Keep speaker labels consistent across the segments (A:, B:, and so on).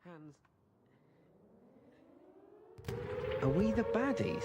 A: hands. Are we the baddies?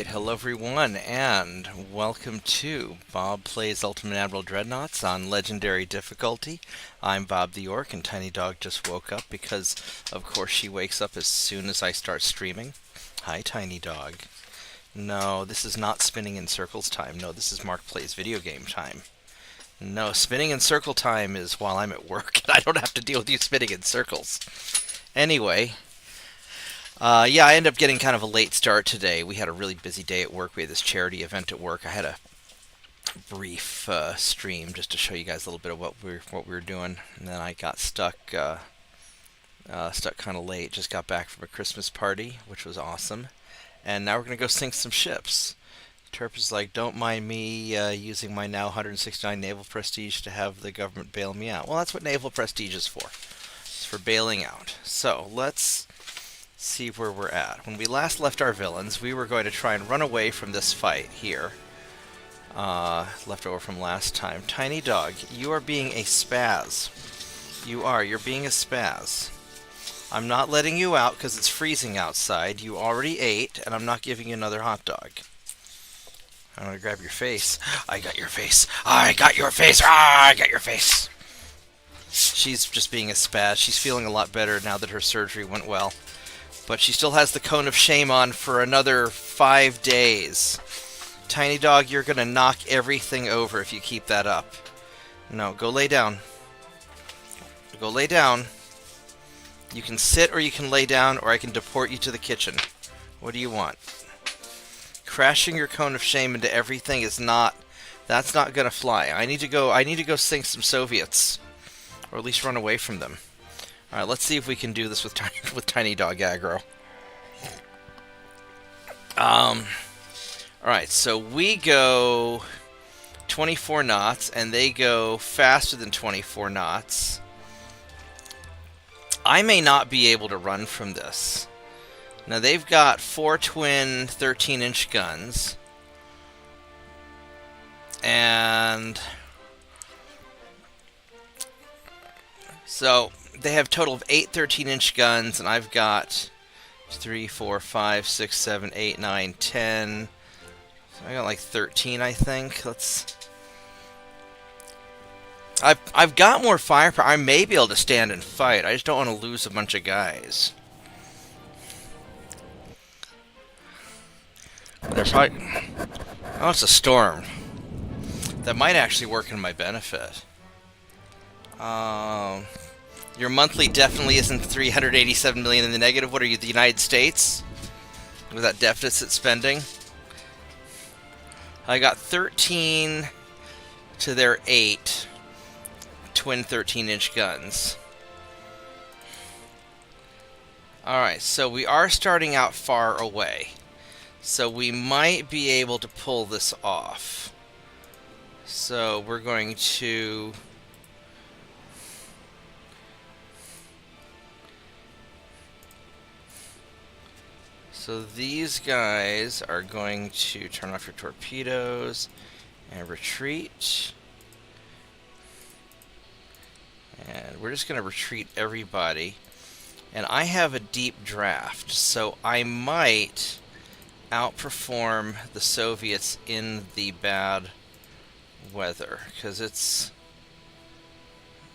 B: Hello everyone, and welcome to Bob Plays Ultimate Admiral Dreadnoughts on Legendary Difficulty. I'm Bobtheorc, and Tiny Dog just woke up because, of course, she wakes up as soon as I start streaming. Hi, Tiny Dog. No, this is not spinning in circles time. No, this is Mark Plays video game time. No, spinning in circle time is while I'm at work, and I don't have to deal with you spinning in circles. Anyway... yeah, I ended up getting kind of a late start today. We had a really busy day at work. We had this charity event at work. I had a brief stream just to show you guys a little bit of what we were doing, and then I got stuck kind of late. Just got back from a Christmas party, which was awesome, and now we're gonna go sink some ships. Terp is like, don't mind me using my now 169 naval prestige to have the government bail me out. Well, that's what naval prestige is for. It's for bailing out. So let's see where we're at. When we last left our villains, we were going to try and run away from this fight here. Left over from last time. Tiny Dog, you are being a spaz. You're being a spaz. I'm not letting you out because it's freezing outside. You already ate, and I'm not giving you another hot dog. I'm going to grab your face. I got your face. I got your face. I got your face. She's just being a spaz. She's feeling a lot better now that her surgery went well. But she still has the cone of shame on for another 5 days. Tiny Dog, you're going to knock everything over if you keep that up. No, go lay down. Go lay down. You can sit or you can lay down, or I can deport you to the kitchen. What do you want? Crashing your cone of shame into everything is not... That's not going to fly. I need to go sink some Soviets. Or at least run away from them. Alright, let's see if we can do this with Tiny Dog aggro. Alright, so we go 24 knots, and they go faster than 24 knots. I may not be able to run from this. Now, they've got 4 twin 13-inch guns. And... so... they have a total of 8 13-inch guns, and I've got 3, 4, 5, 6, 7, 8, 9, 10. So I got like 13, I think. I've got more firepower. I may be able to stand and fight. I just don't want to lose a bunch of guys. They're probably... oh, it's a storm. That might actually work in my benefit. Your monthly definitely isn't 387 million in the negative. What are you, the United States? With that deficit spending? I got 13 to their 8 twin 13-inch guns. Alright, so we are starting out far away. So we might be able to pull this off. So we're going to... So these guys are going to turn off your torpedoes and retreat. And we're just going to retreat everybody. And I have a deep draft, so I might outperform the Soviets in the bad weather. Because it's,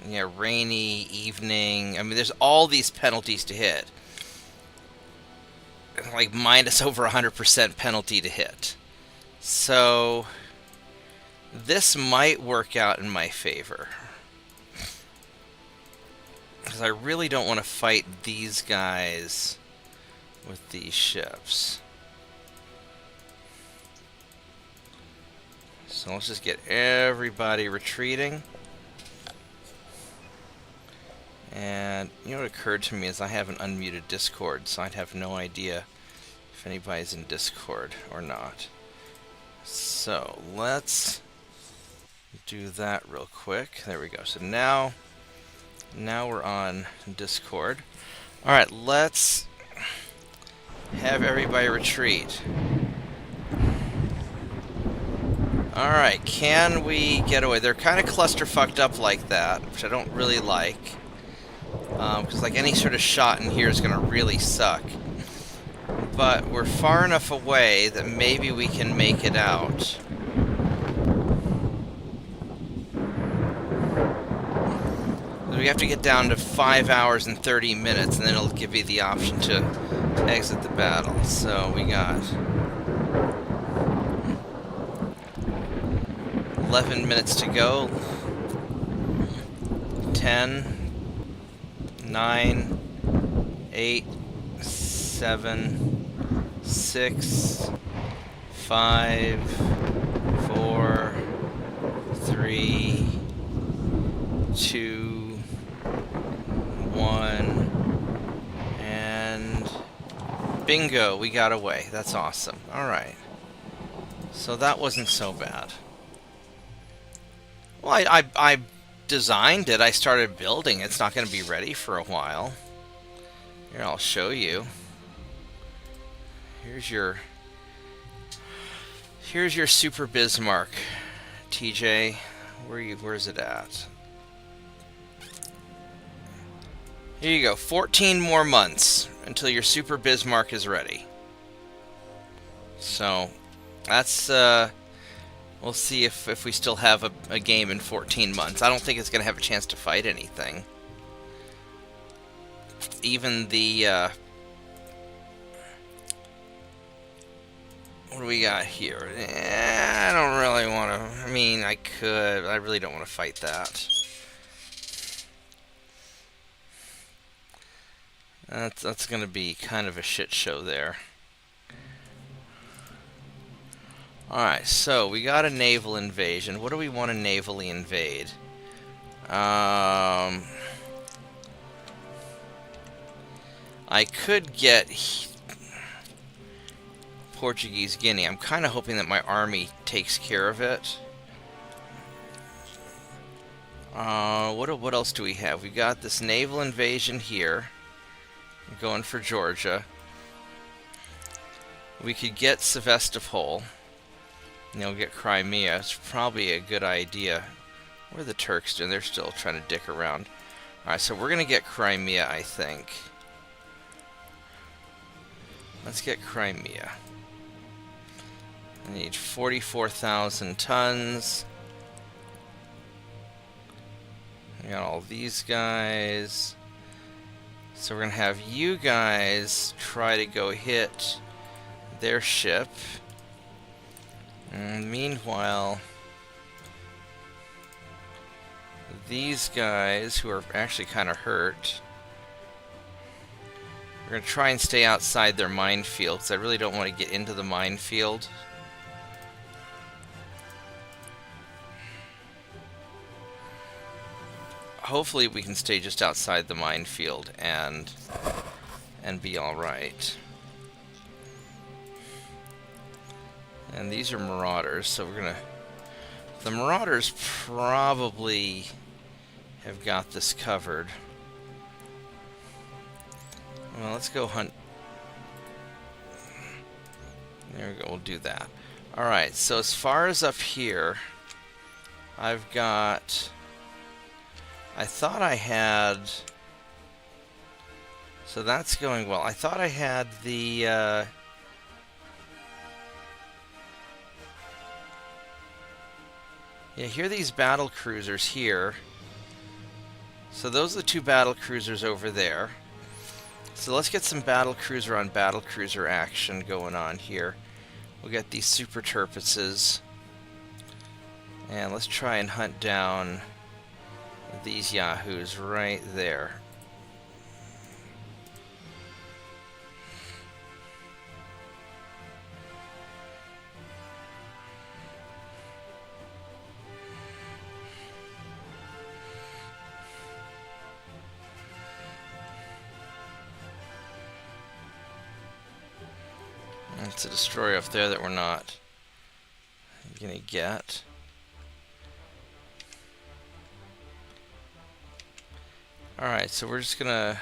B: rainy, evening. I mean, there's all these penalties to hit. Like minus over 100% penalty to hit. So this might work out in my favor. Because I really don't want to fight these guys with these ships. So let's just get everybody retreating. And you know what occurred to me is I have an unmuted Discord, so I'd have no idea if anybody's in Discord or not. So let's do that real quick. There we go. So now we're on Discord. Alright, let's have everybody retreat. Alright, can we get away? They're kind of cluster fucked up like that, which I don't really like. Because like any sort of shot in here is going to really suck. But we're far enough away that maybe we can make it out. We have to get down to 5 hours and 30 minutes, and then it'll give you the option to exit the battle. So we got 11 minutes to go. 10. 9, 8, 7, 6, 5, 4, 3, 2, 1, and bingo, we got away. That's awesome. Alright. So that wasn't so bad. Well, I designed it. I started building. It's not going to be ready for a while. Here, I'll show you. Here's your Super Bismarck, TJ. Where's it at? Here you go. 14 more months until your Super Bismarck is ready. So that's we'll see if we still have a game in 14 months. I don't think it's going to have a chance to fight anything. Even the... what do we got here? I don't really want to... I mean, I could, but I really don't want to fight that. That's going to be kind of a shit show there. Alright, so we got a naval invasion. What do we want to navally invade? I could get Portuguese Guinea. I'm kind of hoping that my army takes care of it. What else do we have? We got this naval invasion here. I'm going for Georgia. We could get Sevastopol. Get Crimea. It's probably a good idea. What are the Turks doing? They're still trying to dick around. Alright, so we're going to get Crimea, I think. Let's get Crimea. I need 44,000 tons. We got all these guys. So we're going to have you guys try to go hit their ship. And meanwhile, these guys who are actually kind of hurt. We're going to try and stay outside their minefield because I really don't want to get into the minefield. Hopefully we can stay just outside the minefield and be alright. And these are marauders, so we're gonna... The marauders probably have got this covered. Well, let's go hunt. There we go, we'll do that. Alright, so as far as up here, I've got... I thought I had... So that's going well. I thought I had the... Yeah, here are these battle cruisers here. So those are the two battle cruisers over there. So let's get some battle cruiser on battle cruiser action going on here. We'll get these super turpitses. And let's try and hunt down these yahoos right there. It's a destroyer up there that we're not gonna get. Alright, so we're just gonna...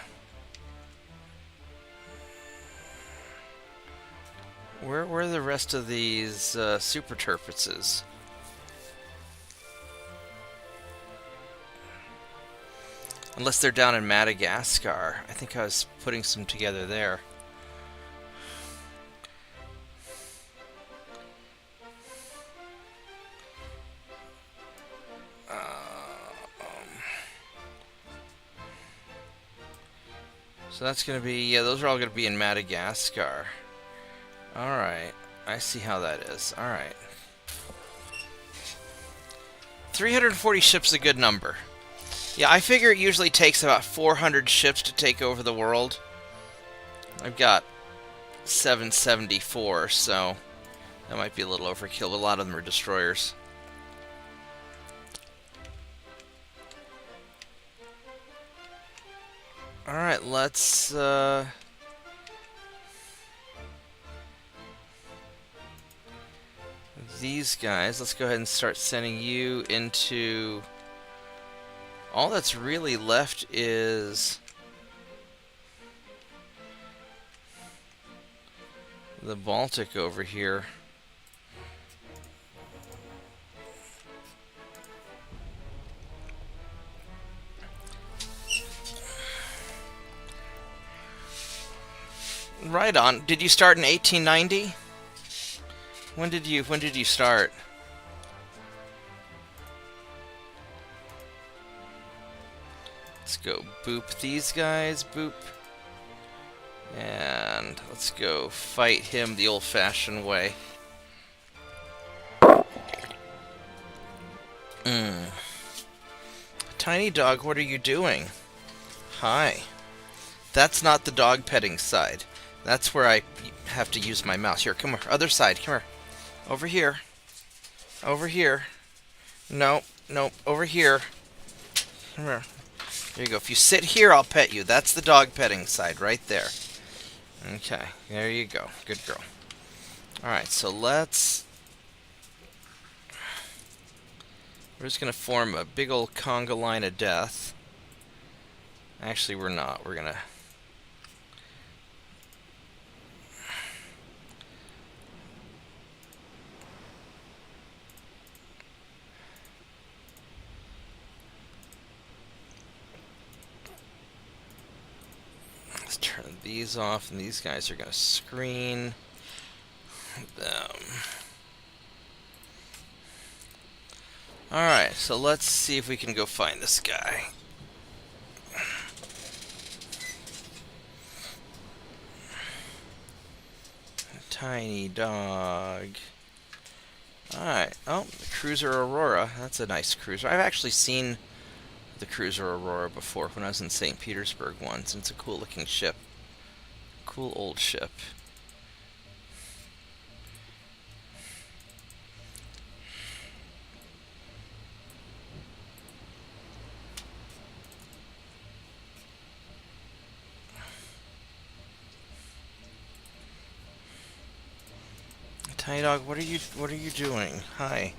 B: Where are the rest of these super turpitses? Unless they're down in Madagascar. I think I was putting some together there. So that's going to be, yeah, those are all going to be in Madagascar. Alright, I see how that is. Alright. 340 ships is a good number. Yeah, I figure it usually takes about 400 ships to take over the world. I've got 774, so that might be a little overkill, but a lot of them are destroyers. Alright, let's these guys, let's go ahead and start sending you into... All that's really left is the Baltic over here. Right on. Did you start in 1890? When did you start? Let's go boop these guys, boop. And let's go fight him the old-fashioned way. Tiny dog, what are you doing? Hi. That's not the dog petting side. That's where I have to use my mouse. Here, come here. Other side, come here. Over here. Over here. Nope, nope, over here. Come here. There you go. If you sit here, I'll pet you. That's the dog petting side right there. Okay, there you go. Good girl. Alright, so let's... We're just going to form a big old conga line of death. Actually, we're not. We're going to... Let's turn these off, and these guys are going to screen them. Alright, so let's see if we can go find this guy. Tiny dog. Alright, oh, the cruiser Aurora. That's a nice cruiser. I've actually seen the cruiser Aurora before when I was in St. Petersburg once, and it's a cool looking ship. Cool old ship. Tiny Dog, what are you doing? Hi.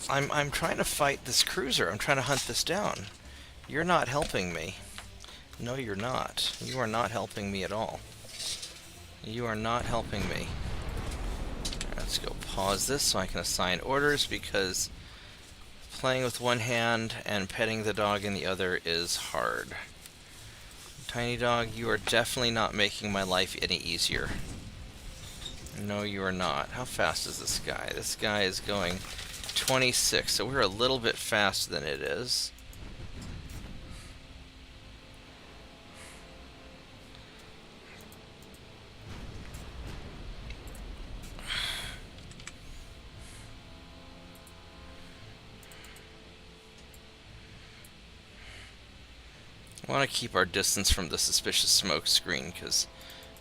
B: I'm trying to fight this cruiser. I'm trying to hunt this down. You're not helping me. No, you're not. You are not helping me at all. You are not helping me. Let's go pause this so I can assign orders, because playing with one hand and petting the dog in the other is hard. Tiny Dog, you are definitely not making my life any easier. No, you are not. How fast is this guy? This guy is going 26, so we're a little bit faster than it is. I want to keep our distance from the suspicious smoke screen because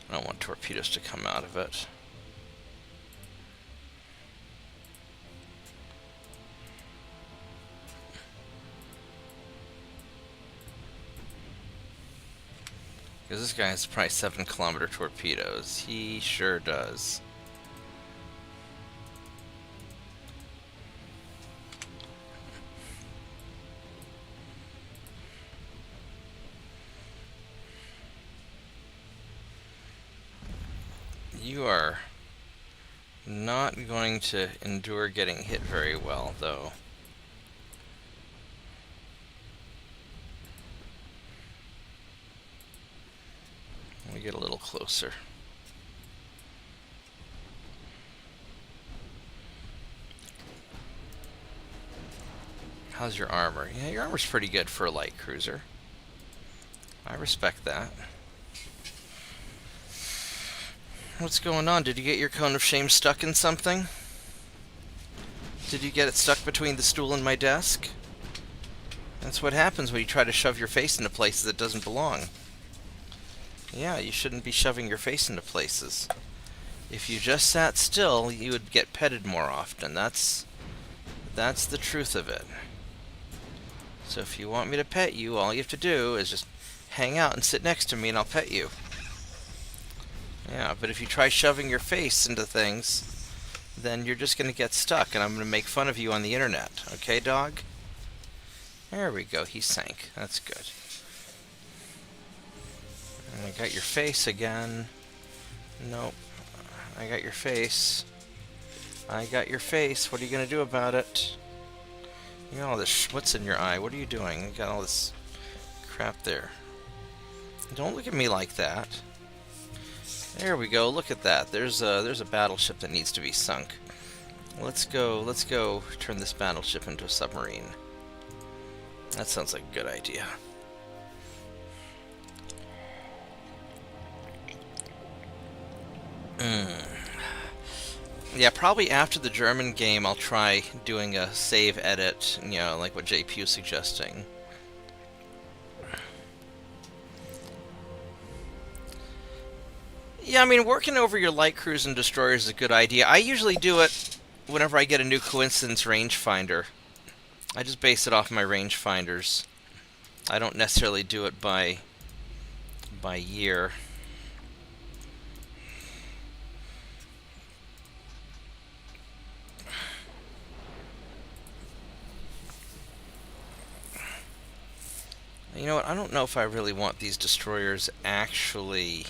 B: I don't want torpedoes to come out of it. Because this guy has probably 7-kilometer torpedoes. He sure does. You are not going to endure getting hit very well, though. Let me get a little closer. How's your armor? Yeah, your armor's pretty good for a light cruiser. I respect that. What's going on? Did you get your cone of shame stuck in something? Did you get it stuck between the stool and my desk? That's what happens when you try to shove your face into places that doesn't belong. Yeah, you shouldn't be shoving your face into places. If you just sat still, you would get petted more often. That's the truth of it. So if you want me to pet you, all you have to do is just hang out and sit next to me and I'll pet you. Yeah, but if you try shoving your face into things, then you're just going to get stuck and I'm going to make fun of you on the internet. Okay, dog? There we go, he sank. That's good. And I got your face again. Nope. I got your face. I got your face. What are you going to do about it? You got all this what's in your eye. What are you doing? You got all this crap there. Don't look at me like that. There we go. Look at that. There's a battleship that needs to be sunk. Let's go turn this battleship into a submarine. That sounds like a good idea. Yeah, probably after the German game I'll try doing a save edit, you know, like what JP was suggesting. Yeah, I mean, working over your light cruise and destroyers is a good idea. I usually do it whenever I get a new coincidence rangefinder. I just base it off my rangefinders. I don't necessarily do it by year. You know what? I don't know if I really want these destroyers actually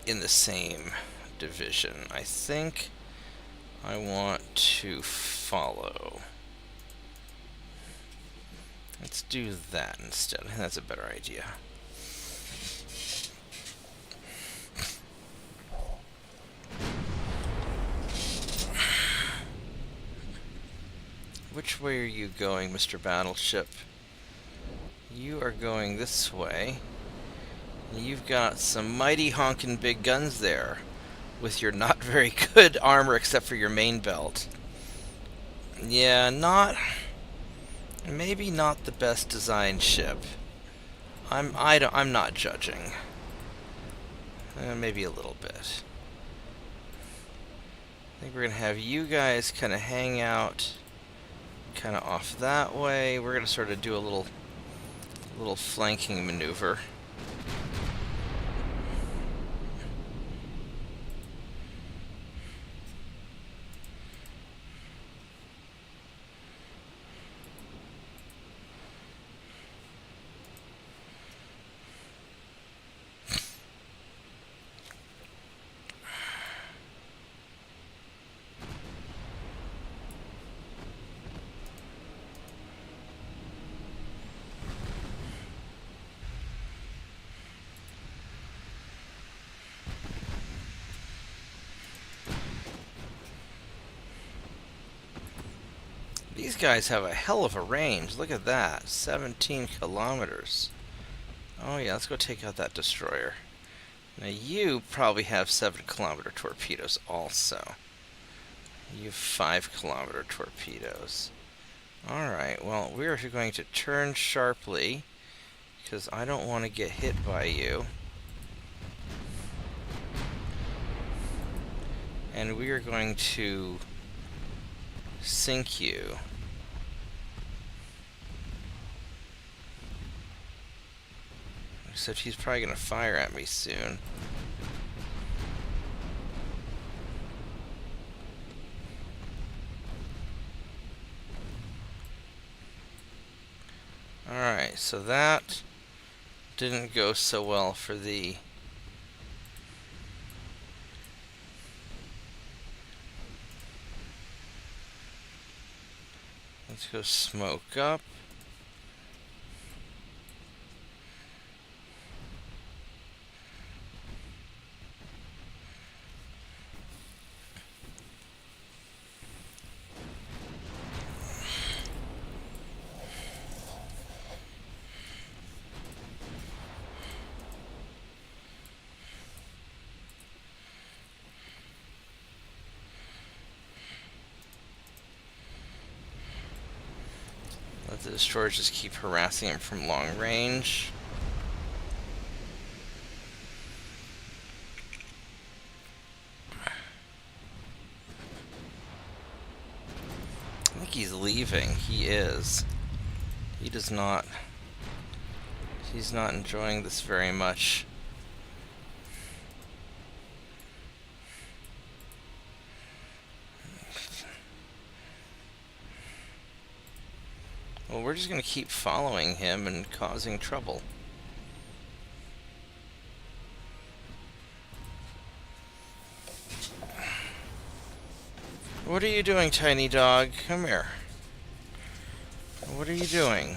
B: in the same division. I think I want to follow. Let's do that instead. I think that's a better idea. Which way are you going, Mr. Battleship? You are going this way. You've got some mighty honkin' big guns there with your not very good armor except for your main belt. Yeah, maybe not the best designed ship. I'm not judging. Maybe a little bit. I think we're gonna have you guys kind of hang out, kind of off that way. We're gonna sort of do a little flanking maneuver. These guys have a hell of a range. Look at that. 17 kilometers. Oh yeah, let's go take out that destroyer. Now you probably have 7-kilometer torpedoes also. You have 5-kilometer torpedoes. Alright, well, we're going to turn sharply because I don't want to get hit by you. And we are going to sink you. Except he's probably going to fire at me soon. Alright, so that didn't go so well for the... Let's go smoke up. Let the destroyers just keep harassing him from long range. I think he's leaving. He is. He does not... He's not enjoying this very much. Well, we're just going to keep following him and causing trouble. What are you doing, tiny dog? Come here. What are you doing?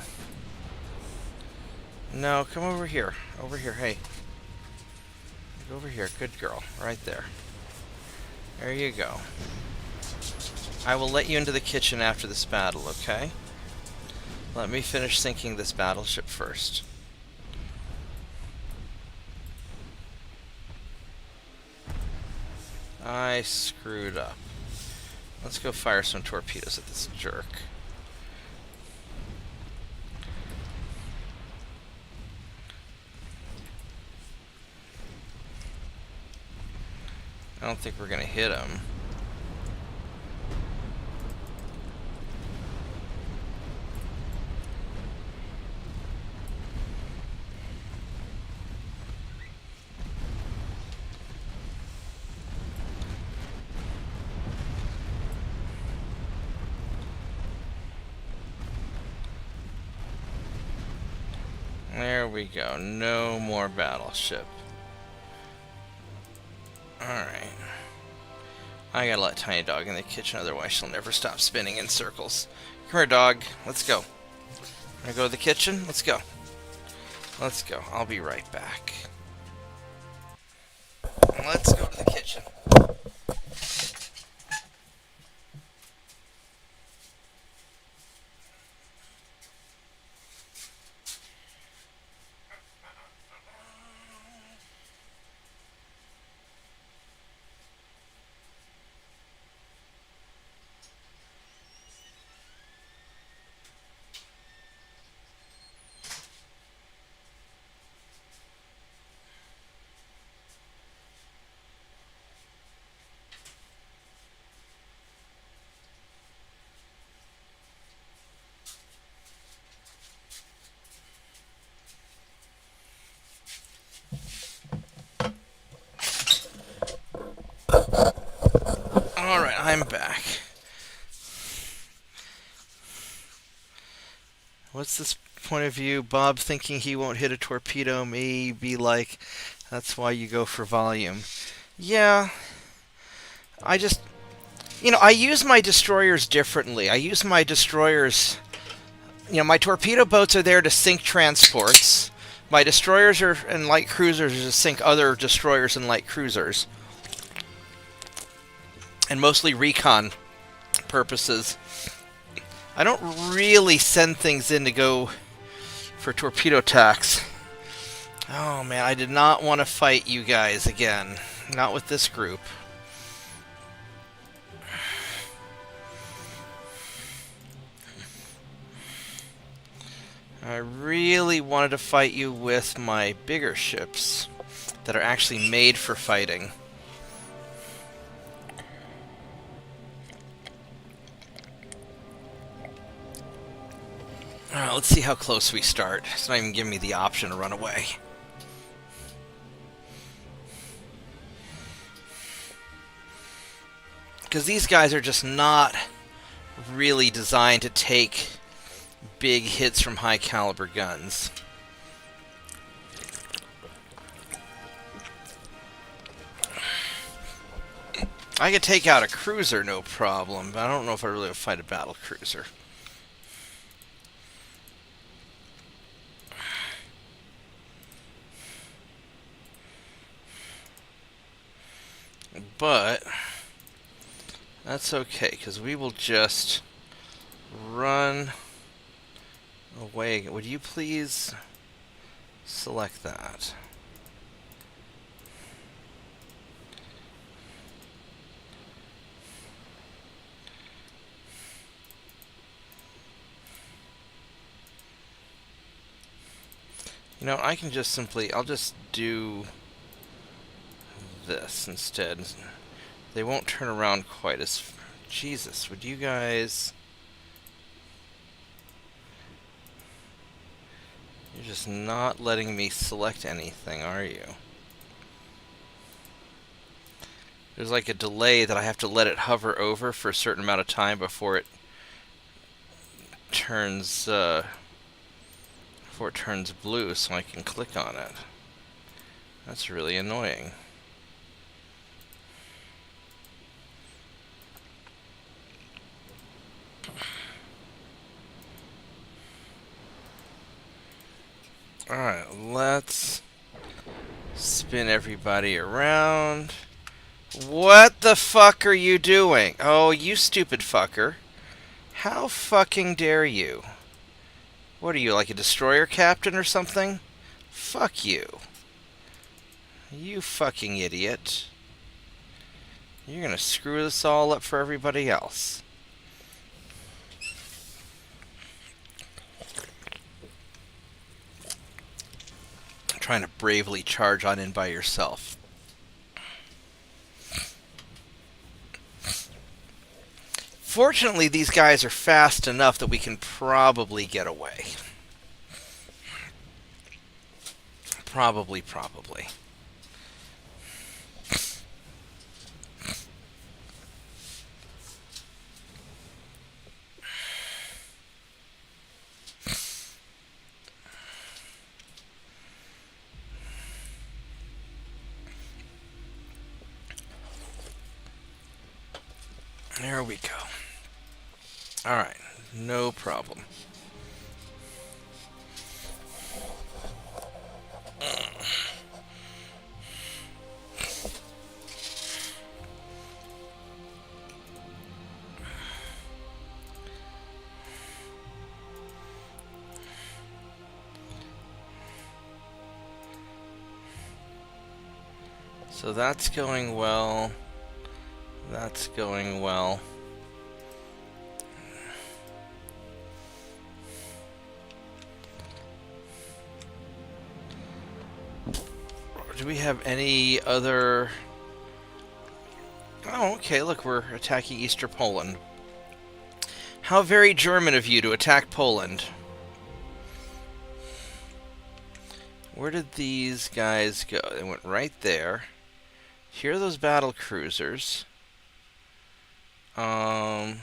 B: No, come over here. Over here, hey. Go over here. Good girl. Right there. There you go. I will let you into the kitchen after this battle, okay? Let me finish sinking this battleship first. I screwed up. Let's go fire some torpedoes at this jerk. I don't think we're gonna hit him. There we go. No more battleship. Alright. I gotta let Tiny Dog in the kitchen, otherwise she'll never stop spinning in circles. Come here, dog. Let's go. Wanna go to the kitchen? Let's go. Let's go. I'll be right back. Let's go to the kitchen. I'm back. What's this point of view? Bob thinking he won't hit a torpedo, me be like, that's why you go for volume. Yeah, I just, I use my destroyers differently. I use my destroyers, my torpedo boats are there to sink transports. My destroyers and light cruisers are to sink other destroyers and light cruisers. And mostly recon purposes. I don't really send things in to go for torpedo attacks. Oh man, I did not want to fight you guys again. Not with this group. I really wanted to fight you with my bigger ships that are actually made for fighting. Alright, let's see how close we start. It's not even giving me the option to run away. Because these guys are just not really designed to take big hits from high caliber guns. I could take out a cruiser, no problem, but I don't know if I really would fight a battle cruiser. But that's okay, because we will just run away. Would you please select that? I can just simply, I'll just do this instead. They won't turn around quite as... Jesus, would you guys... You're just not letting me select anything, are you? There's like a delay that I have to let it hover over for a certain amount of time before it turns blue, so I can click on it. That's really annoying. Alright, let's spin everybody around. What the fuck are you doing? Oh, you stupid fucker. How fucking dare you? What are you, like a destroyer captain or something? Fuck you. You fucking idiot. You're gonna screw this all up for everybody else. Trying to bravely charge on in by yourself. Fortunately, these guys are fast enough that we can probably get away. Probably. There we go. Alright, no problem. So that's going well. That's going well. Do we have any other... Oh, okay, look, we're attacking Eastern Poland. How very German of you to attack Poland. Where did these guys go? They went right there. Here are those battle cruisers. Um,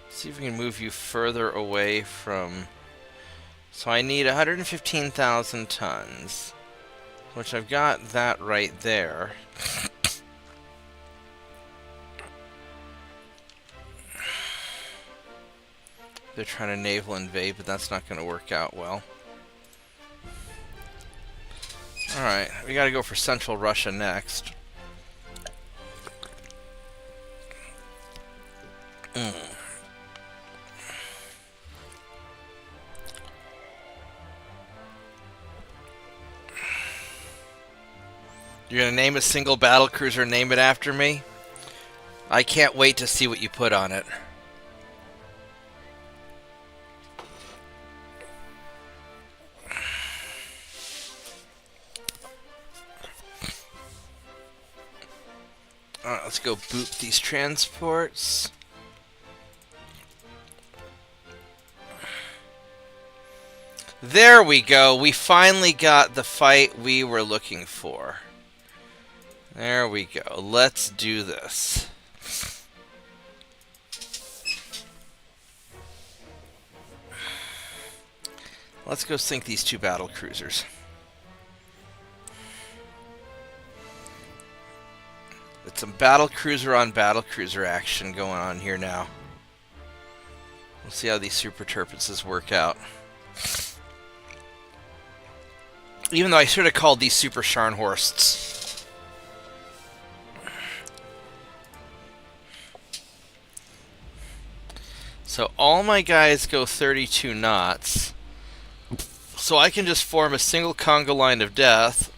B: see if we can move you further away from... So I need 115,000 tons, which I've got that right there. They're trying to naval invade, but that's not going to work out well. Alright, we gotta go for Central Russia next. You're gonna name a single battlecruiser, name it after me? I can't wait to see what you put on it. Alright, let's go boot these transports. There we go. We finally got the fight we were looking for. There we go. Let's do this. Let's go sink these two battle cruisers. It's some battle cruiser on battle cruiser action going on here now. We'll see how these super turpitses work out. Even though I should have called these super Scharnhorsts. So all my guys go 32 knots. So I can just form a single conga line of death.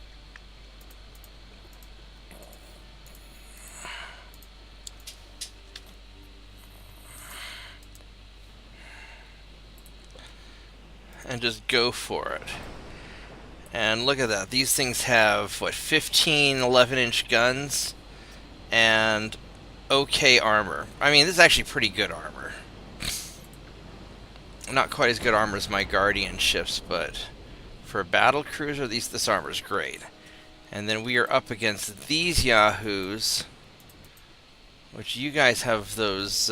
B: And just go for it. And look at that. These things have, what, 15, 11-inch guns? And okay armor. I mean, this is actually pretty good armor. Not quite as good armor as my Guardian ships, but for a battle cruiser, this armor is great. And then we are up against these yahoos, which you guys have those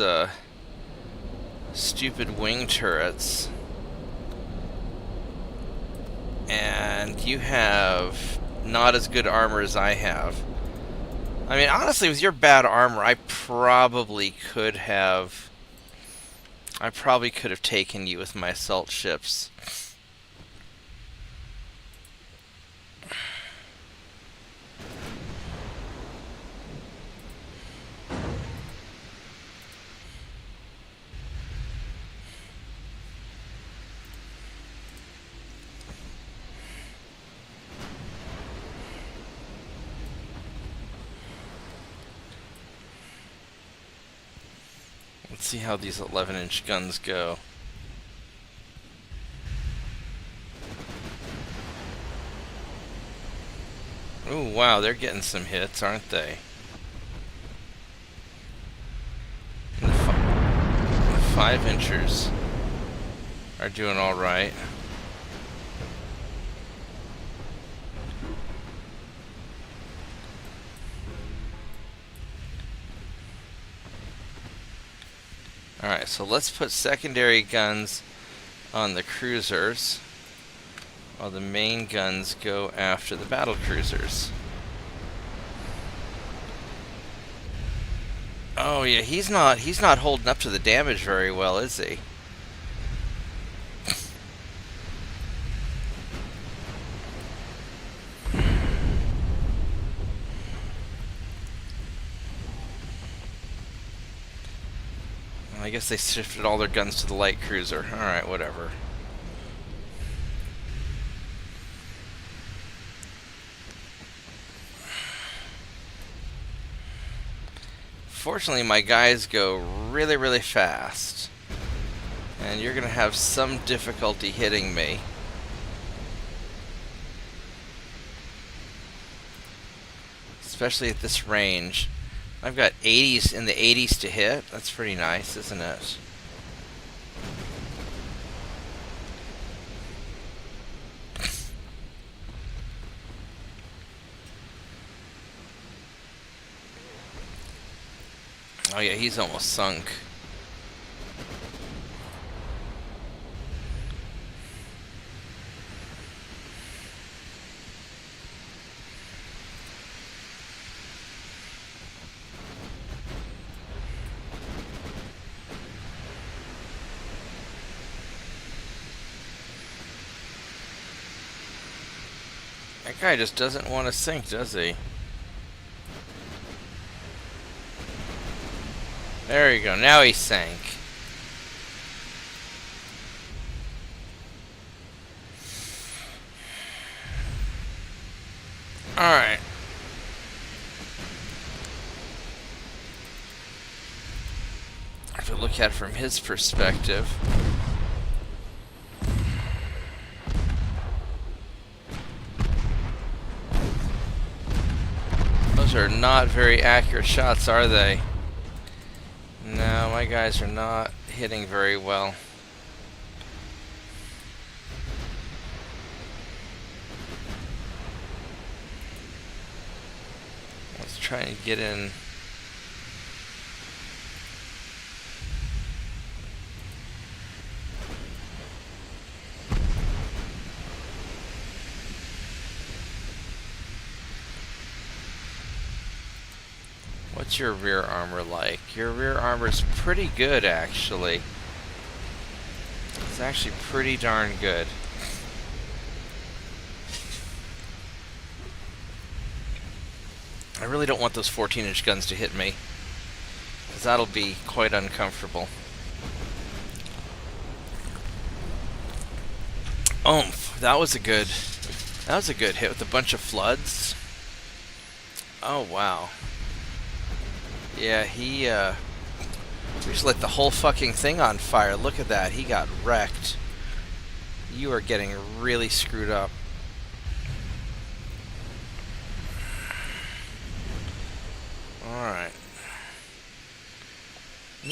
B: stupid wing turrets. And you have not as good armor as I have. I mean, honestly, with your bad armor, I probably could have taken you with my assault ships. Let's see how these 11-inch guns go. Ooh, wow, they're getting some hits, aren't they? The 5-inchers are doing alright. Alright, so let's put secondary guns on the cruisers, while the main guns go after the battle cruisers. Oh yeah, he's not holding up to the damage very well, is he? I guess they shifted all their guns to the light cruiser. Alright, whatever. Fortunately, my guys go really, really fast. And you're going to have some difficulty hitting me. Especially at this range. I've got 80s in the 80s to hit. That's pretty nice, isn't it? Oh yeah, he's almost sunk. That guy just doesn't want to sink, does he? There you go. Now he sank. Alright. If we look at it from his perspective, those are not very accurate shots, are they? No, my guys are not hitting very well. Let's try and get in. What's your rear armor like? Your rear armor's pretty good, actually. It's actually pretty darn good. I really don't want those 14-inch guns to hit me, because that'll be quite uncomfortable. Oomph! That was a good hit with a bunch of floods. Oh wow. Yeah, he just lit the whole fucking thing on fire. Look at that. He got wrecked. You are getting really screwed up. Alright.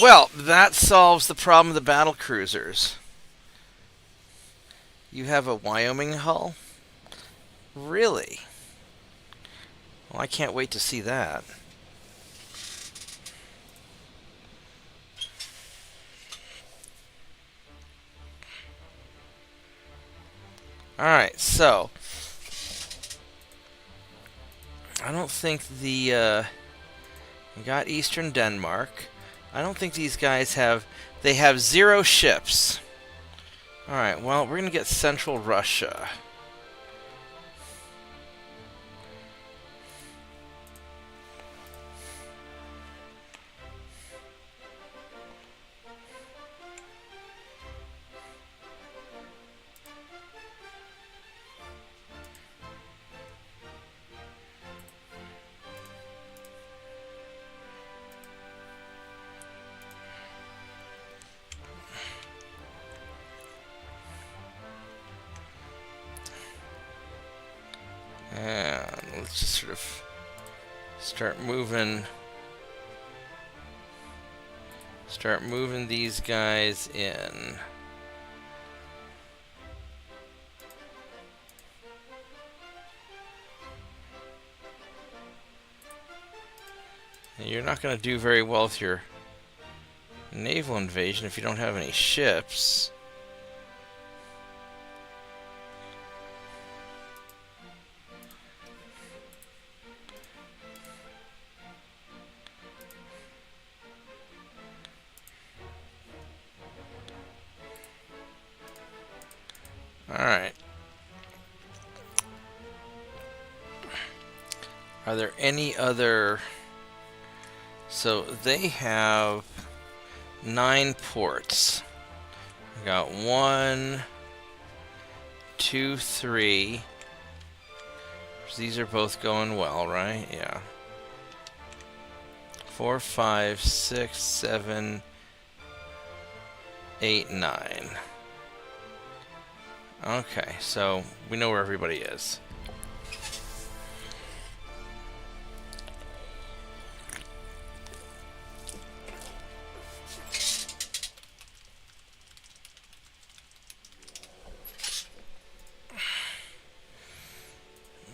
B: Well, that solves the problem of the battle cruisers. You have a Wyoming hull? Really? Well, I can't wait to see that. Alright, so I don't think we got Eastern Denmark. I don't think these guys have... They have 0 ships. Alright, well, we're going to get Central Russia. And let's just sort of start moving these guys in. And you're not going to do very well with your naval invasion if you don't have any ships. Alright. Are there any other... So they have 9 ports. We got 1, 2, 3. These are both going well, right? Yeah. 4, 5, 6, 7, 8, 9. Okay, so we know where everybody is.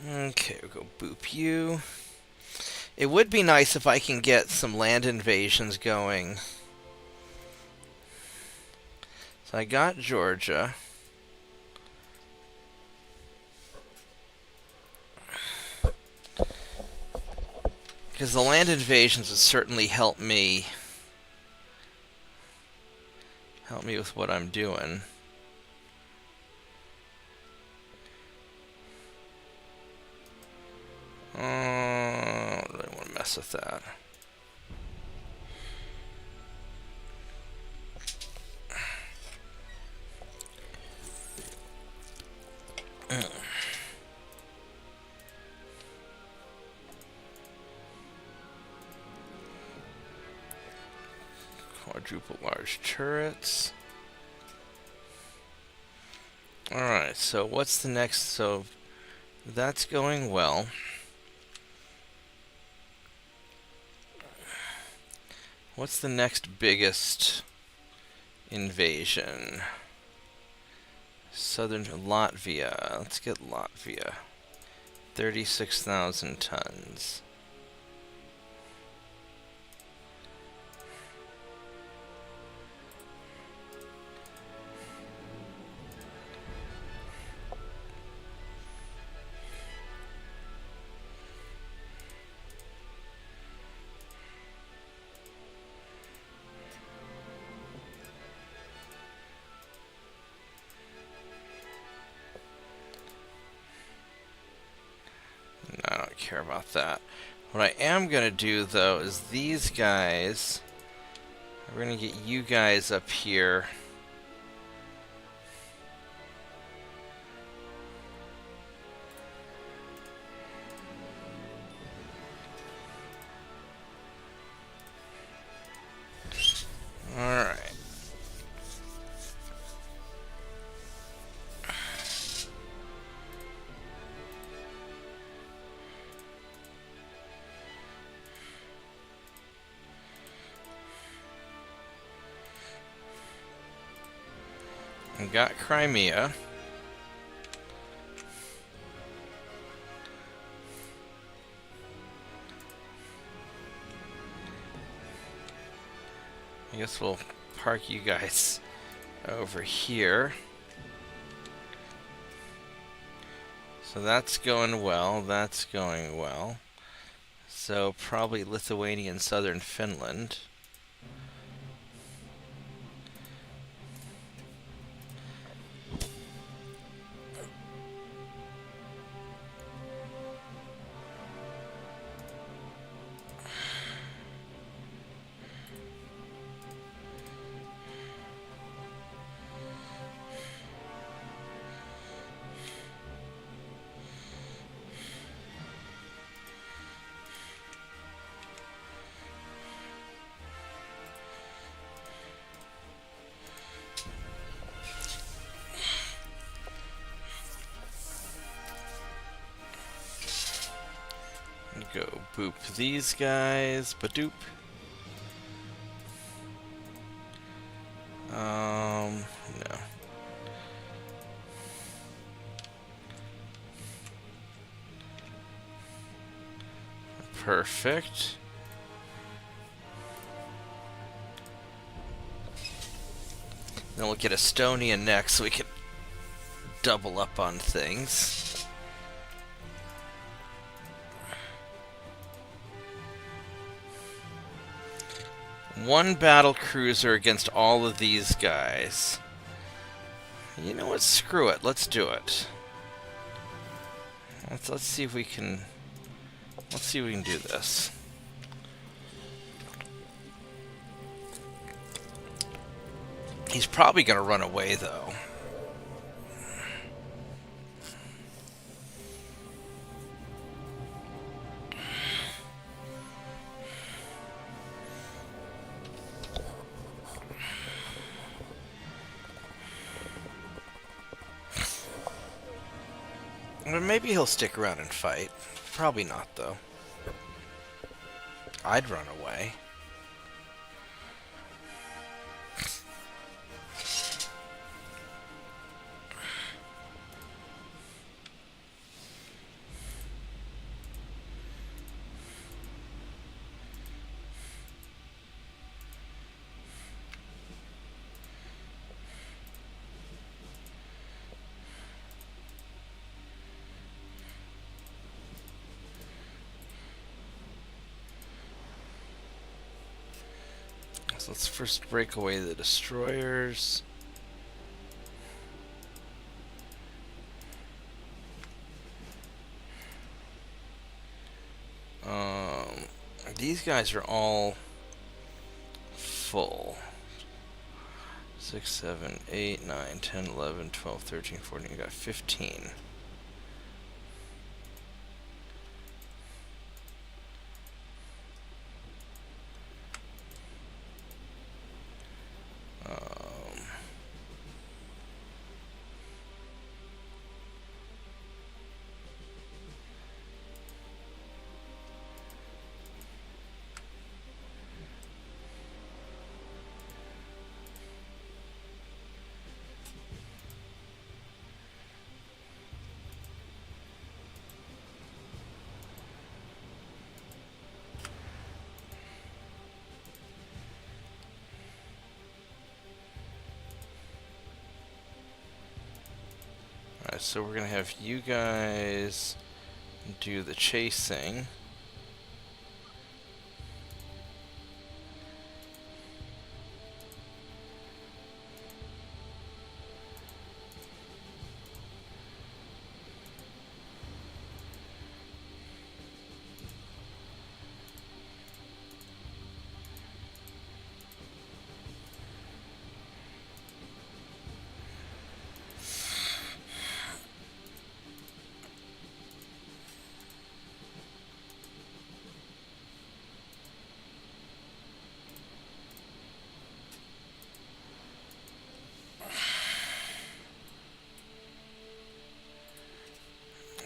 B: Okay, we'll go boop you. It would be nice if I can get some land invasions going. So I got Georgia. Because the land invasions would certainly help me. Help me with what I'm doing. I don't really want to mess with that. Quadruple large turrets. Alright, so what's the next? So that's going well. What's the next biggest invasion? Southern Latvia. Let's get Latvia. 36,000 tons. I don't care about that. What I am going to do, though, is these guys... We're going to get you guys up here. Alright. We got Crimea. I guess we'll park you guys over here. So that's going well, that's going well. So probably Lithuania and southern Finland. Go boop these guys, badoop. No. Perfect. Then we'll get Estonia next so we can double up on things. One battle cruiser against all of these guys. You know what? Screw it. Let's do it. Let's see if we can. Let's see if we can do this. He's probably gonna run away, though. Or maybe he'll stick around and fight. Probably not, though. I'd run away. So let's first break away the destroyers. These guys are all full. 6, 7, 8, 9, 10, 11, 12, 13, 14. We got 15. Alright, so we're gonna have you guys do the chasing.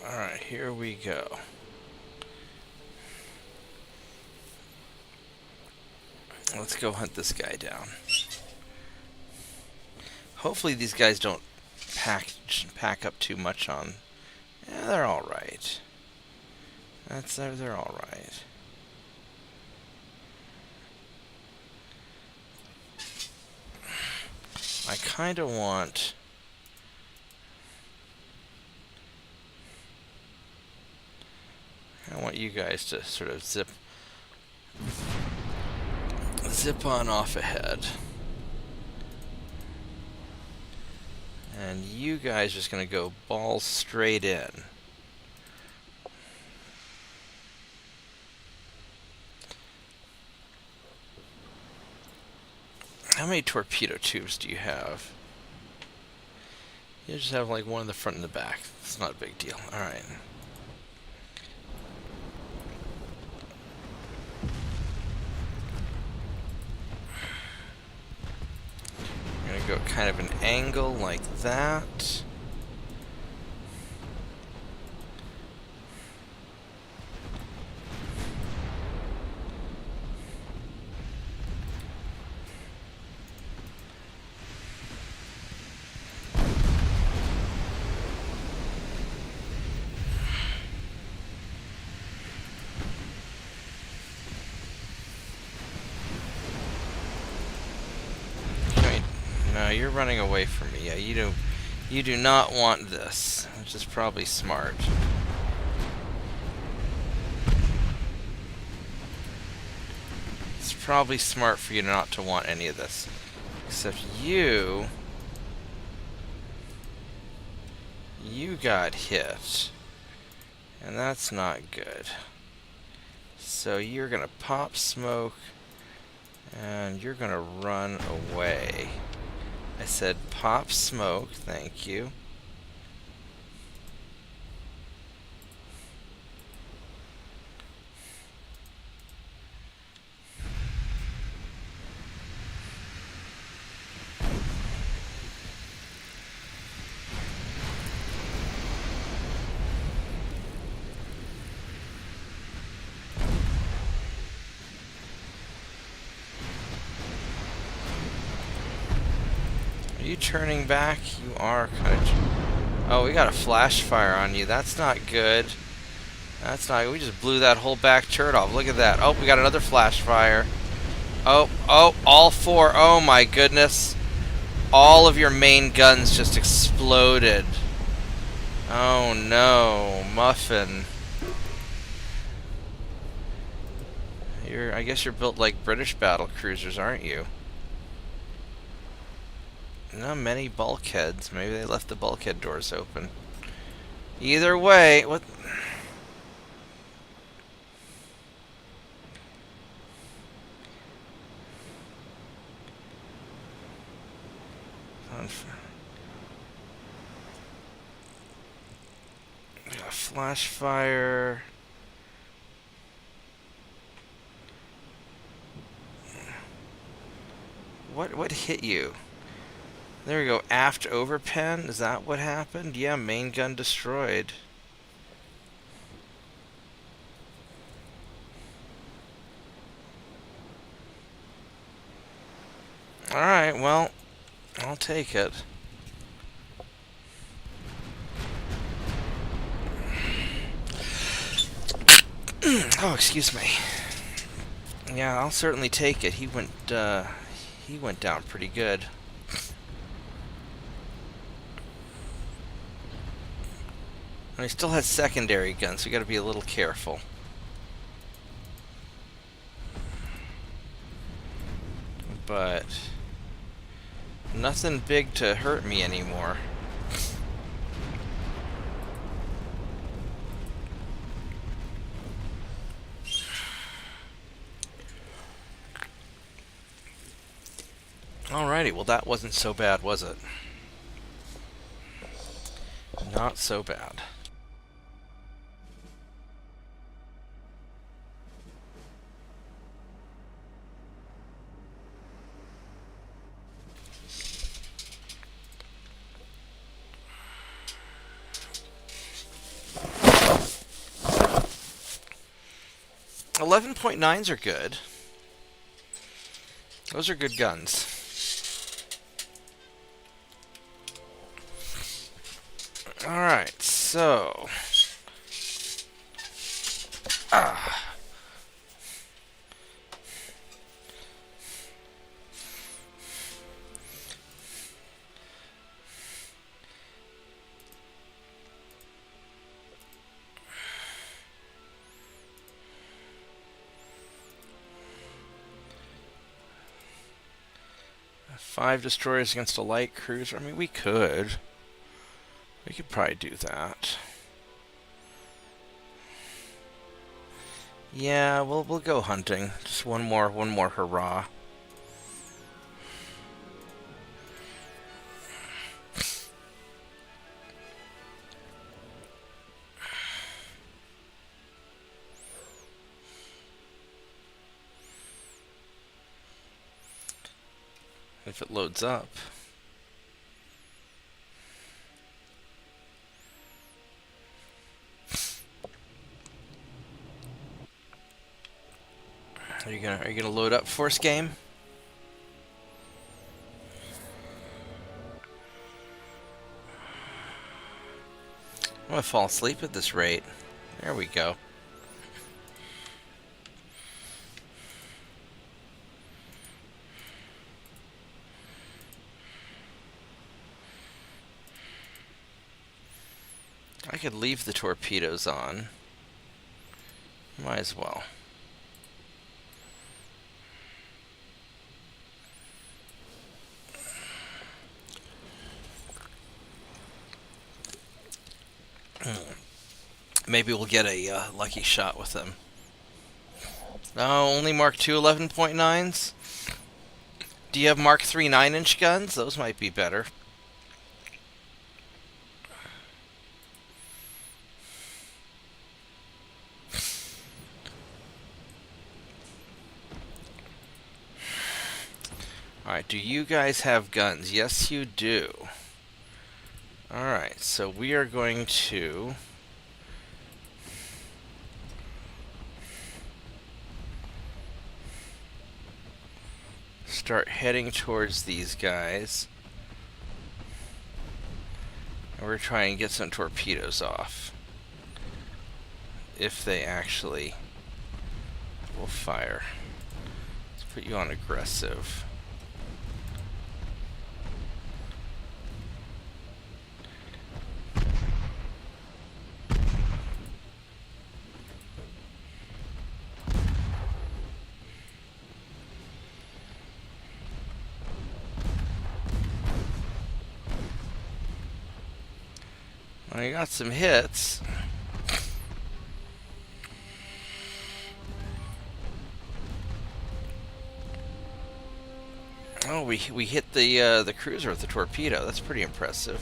B: Alright, here we go. Let's go hunt this guy down. Hopefully these guys don't pack up too much on. Yeah, they're all right. They're all right. I kind of want. I want you guys to sort of zip on off ahead. And you guys are just going to go balls straight in. How many torpedo tubes do you have? You just have like one in the front and the back. It's not a big deal. Alright. Go kind of an angle like that. No, you're running away from me. Yeah, you do not want this, which is probably smart. It's probably smart for you not to want any of this. Except you got hit. And that's not good. So you're gonna pop smoke and you're gonna run away. I said pop smoke, thank you. Are you turning back? You are kind of. Oh, we got a flash fire on you. That's not good. That's not. We just blew that whole back turret off. Look at that. Oh, we got another flash fire. Oh, all four. Oh my goodness. All of your main guns just exploded. Oh no, Muffin. I guess you're built like British battle cruisers, aren't you? Not many bulkheads. Maybe they left the bulkhead doors open. Either way, what? Flash fire. What hit you? There we go. Aft overpen? Is that what happened? Yeah, main gun destroyed. Alright, well, I'll take it. Oh, excuse me. Yeah, I'll certainly take it. He went down pretty good. And he still has secondary guns, so we gotta be a little careful. But nothing big to hurt me anymore. Alrighty, well that wasn't so bad, was it? Not so bad. .9s are good. Those are good guns. Alright, so... Ah. 5 destroyers against a light cruiser. I mean, we could. We could probably do that. Yeah, we'll go hunting. Just one more hurrah. If it loads up. Are you gonna load up Force Game? I'm gonna fall asleep at this rate. There we go. I could leave the torpedoes on. Might as well. Maybe we'll get a lucky shot with them. Oh, only Mark II 11.9s? Do you have Mark III 9-inch guns? Those might be better. Alright, do you guys have guns? Yes, you do. Alright, so we are going to... start heading towards these guys. And we're trying to get some torpedoes off. If they actually will fire. Let's put you on aggressive. I got some hits. Oh, we hit the cruiser with the torpedo. That's pretty impressive.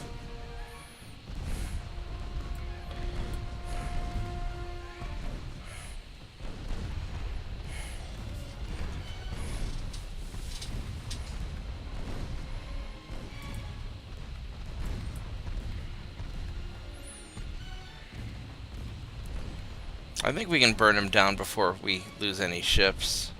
B: I think we can burn him down before we lose any ships.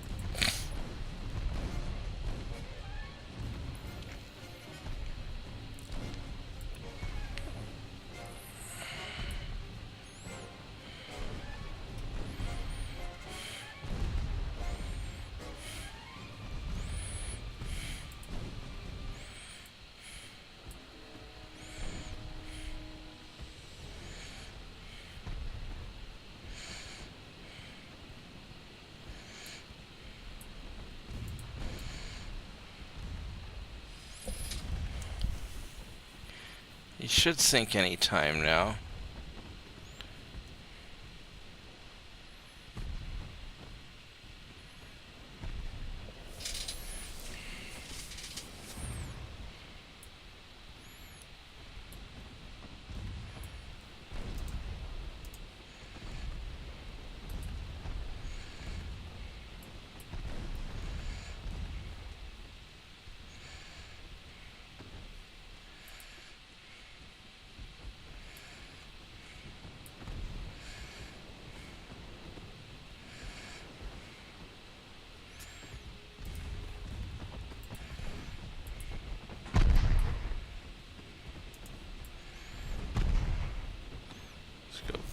B: He should sink any time now.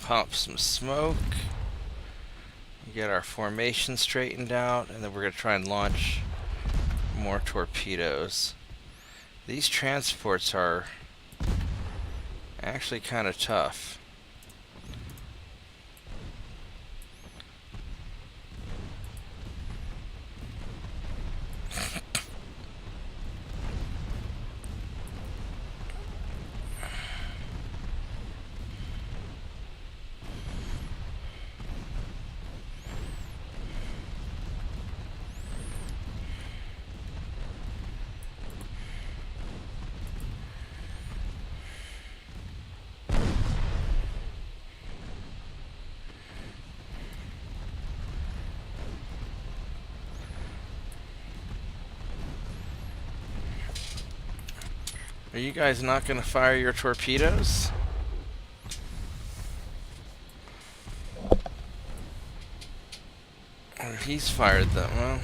B: Pop some smoke, get our formation straightened out, and then we're going to try and launch more torpedoes. These transports are actually kind of tough. Are you guys not going to fire your torpedoes? Or he's fired them, well.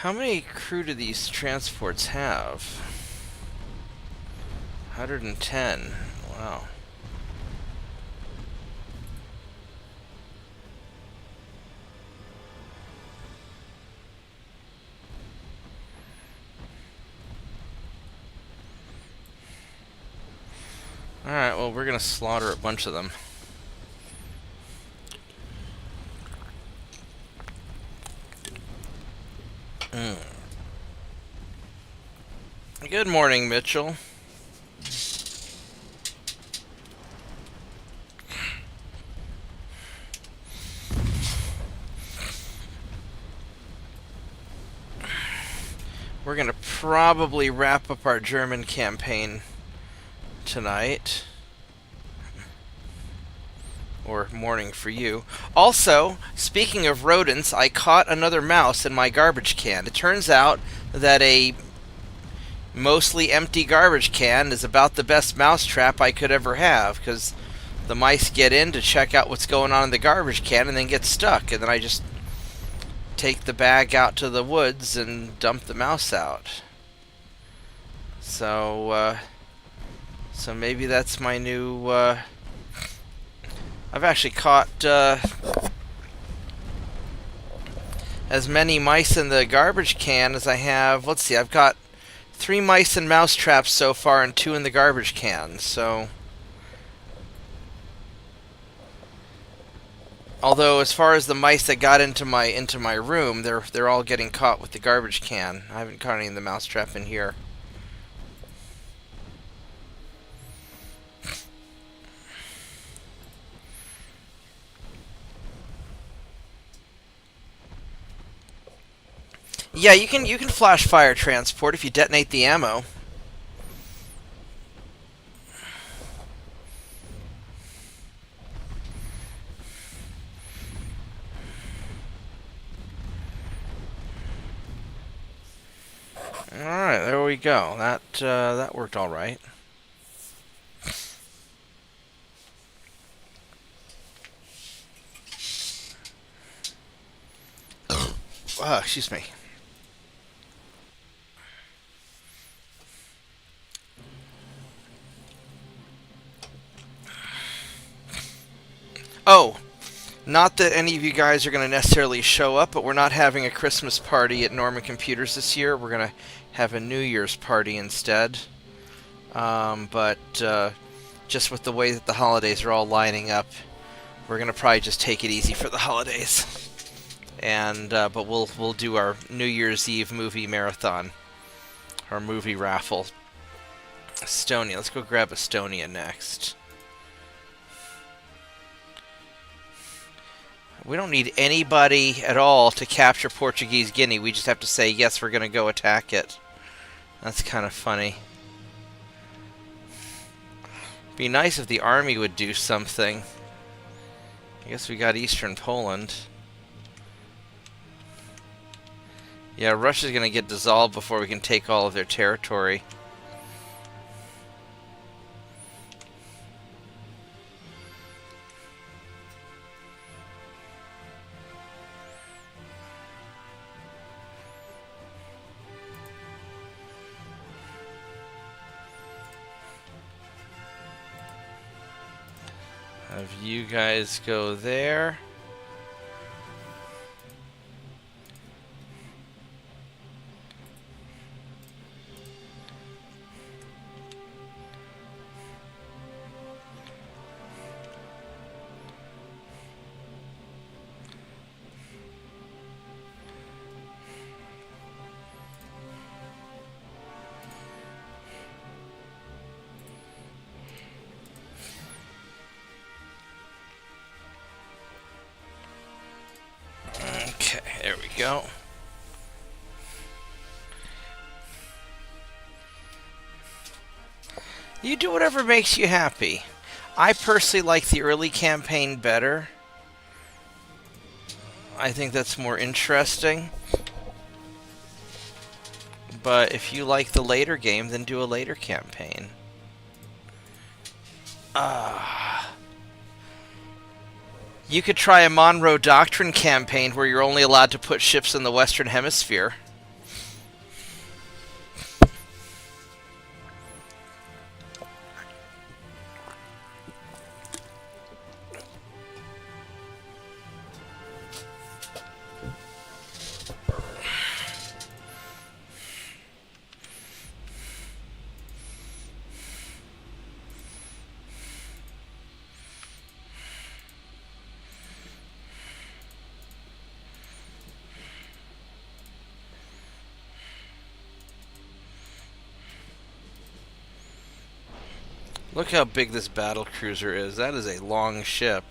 B: How many crew do these transports have? 110. Wow. Alright, well, we're gonna slaughter a bunch of them. Good morning, Mitchell. We're gonna probably wrap up our German campaign tonight. Or morning for you. Also, speaking of rodents, I caught another mouse in my garbage can. It turns out that a mostly empty garbage can is about the best mouse trap I could ever have, because the mice get in to check out what's going on in the garbage can and then get stuck, and then I just take the bag out to the woods and dump the mouse out. So maybe that's my new I've actually caught as many mice in the garbage can as I have. Let's see, I've got 3 mice and mouse traps so far and 2 in the garbage can, so... Although, as far as the mice that got into my room, they're all getting caught with the garbage can. I haven't caught any in the mouse trap in here. Yeah, you can flash fire transport if you detonate the ammo. Alright, there we go. That worked all right. Excuse me. Oh, not that any of you guys are going to necessarily show up, but we're not having a Christmas party at Norman Computers this year. We're going to have a New Year's party instead. But just with the way that the holidays are all lining up, we're going to probably just take it easy for the holidays. And but we'll do our New Year's Eve movie marathon, our movie raffle. Estonia. Let's go grab Estonia next. We don't need anybody at all to capture Portuguese Guinea. We just have to say, yes, we're going to go attack it. That's kind of funny. Be nice if the army would do something. I guess we got Eastern Poland. Yeah, Russia's going to get dissolved before we can take all of their territory. Have you guys go there. Okay, there we go. You do whatever makes you happy. I personally like the early campaign better. I think that's more interesting. But if you like the later game, then do a later campaign. You could try a Monroe Doctrine campaign where you're only allowed to put ships in the Western Hemisphere. Look how big this battle cruiser is. That is a long ship.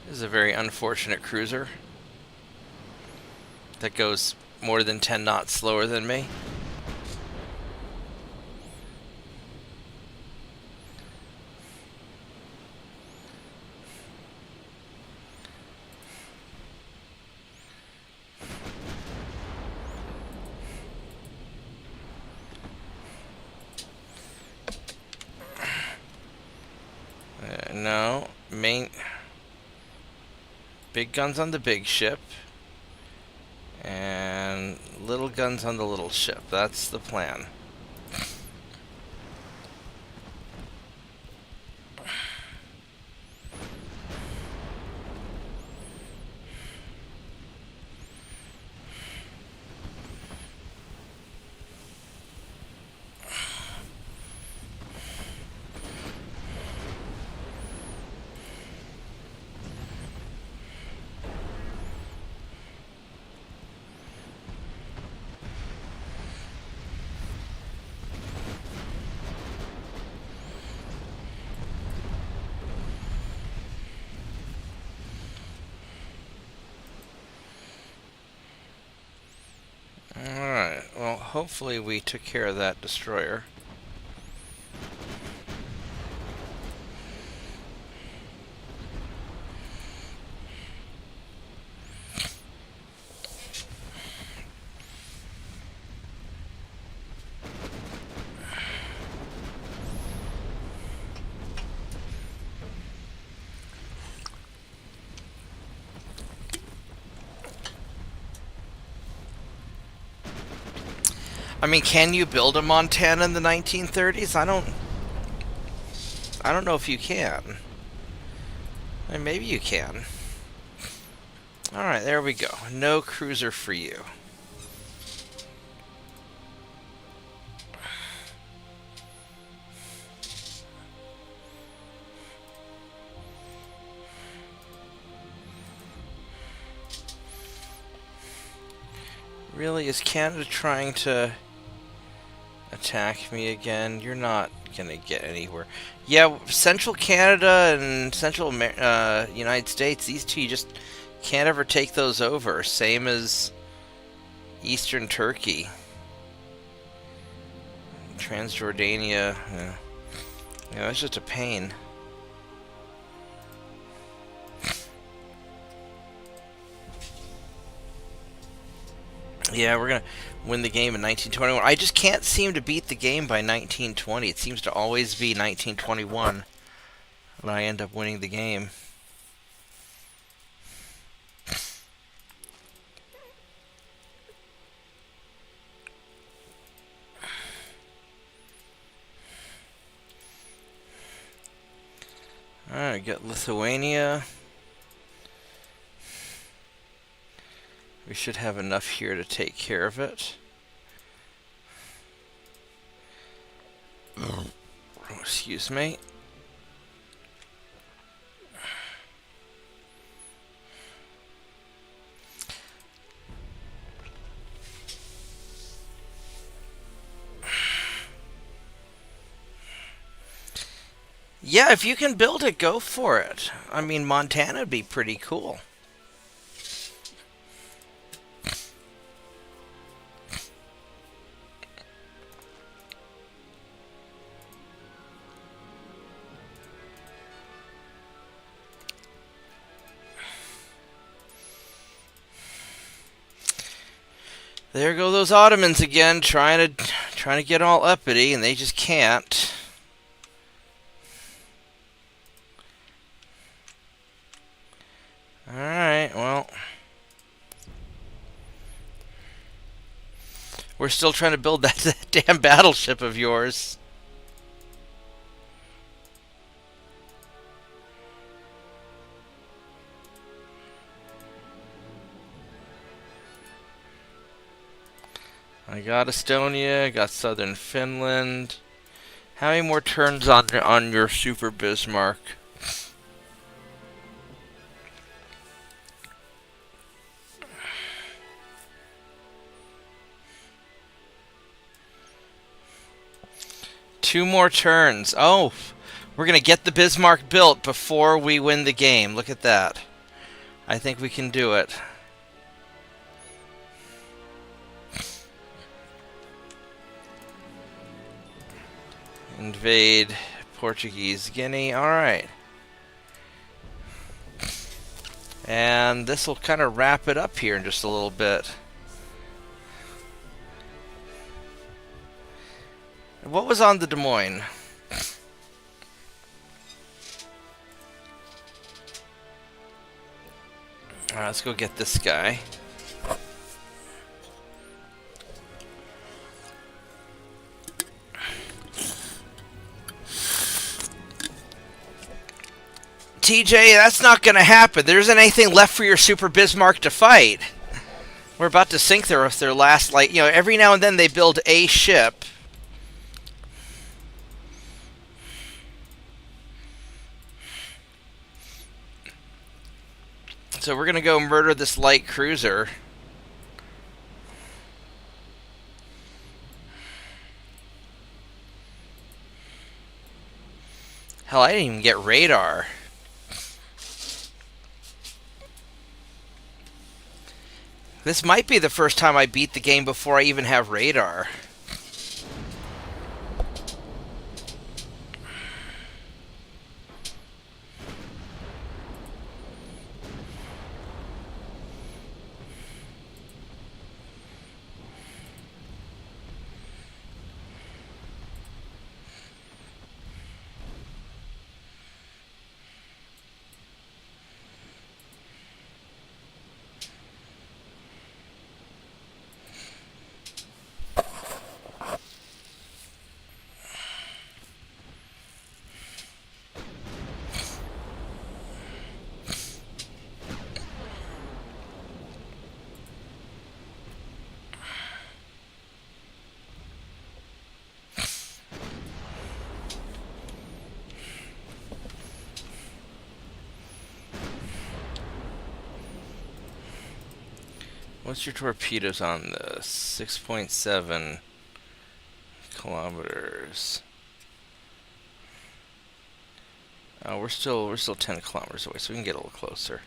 B: This is a very unfortunate cruiser that goes more than 10 knots slower than me. No, main... Big guns on the big ship. And little guns on the little ship. That's the plan. Alright, well, hopefully we took care of that destroyer. I mean, can you build a Montana in the 1930s? I don't know if you can. I mean, maybe you can. Alright, there we go. No cruiser for you. Really, is Canada trying to attack me again? You're not gonna get anywhere. Yeah, Central Canada and United States, these two, you just can't ever take those over. Same as Eastern Turkey. Transjordania. Yeah, that's just a pain. Yeah, we're gonna win the game in 1921. I just can't seem to beat the game by 1920. It seems to always be 1921 when I end up winning the game. Alright, got Lithuania. We should have enough here to take care of it. Oh, excuse me. Yeah, if you can build it, go for it. I mean, Montana would be pretty cool. There go those Ottomans again, trying to get all uppity, and they just can't. Alright, well. We're still trying to build that damn battleship of yours. I got Estonia, got southern Finland. How many more turns on your Super Bismarck? Two more turns. Oh, we're going to get the Bismarck built before we win the game. Look at that. I think we can do it. Invade Portuguese Guinea. Alright. And this will kind of wrap it up here in just a little bit. What was on the Des Moines? Alright, let's go get this guy. TJ, that's not gonna happen. There isn't anything left for your Super Bismarck to fight. We're about to sink there with their last, like, you know, every now and then they build a ship. So we're gonna go murder this light cruiser. Hell, I didn't even get radar. This might be the first time I beat the game before I even have radar. What's your torpedoes on this? 6.7 kilometers. Oh, we're still 10 kilometers away, so we can get a little closer.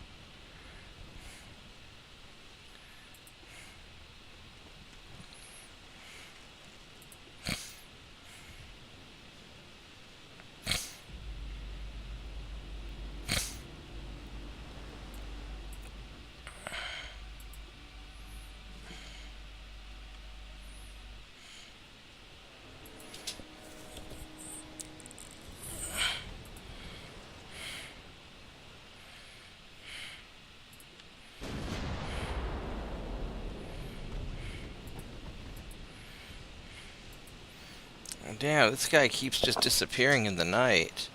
B: Damn, this guy keeps just disappearing in the night.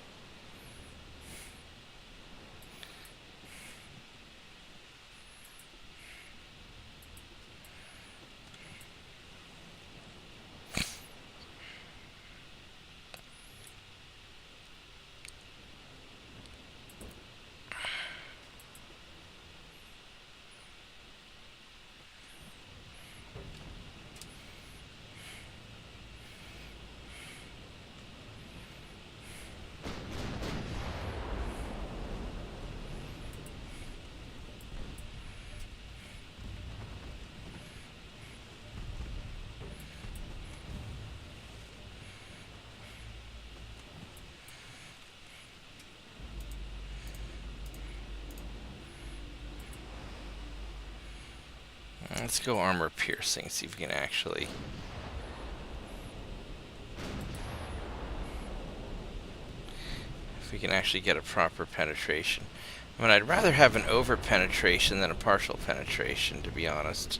B: Let's go armor piercing, see if we can actually... If we can actually get a proper penetration. I mean, I'd rather have an over penetration than a partial penetration, to be honest.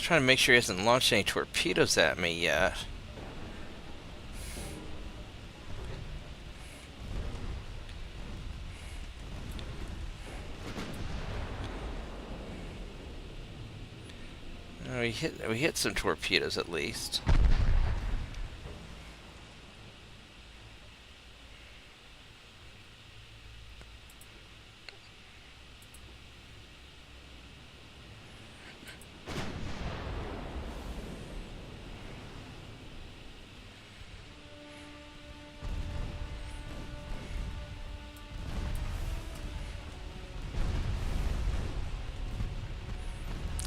B: Trying to make sure he hasn't launched any torpedoes at me yet. Oh, we hit some torpedoes at least.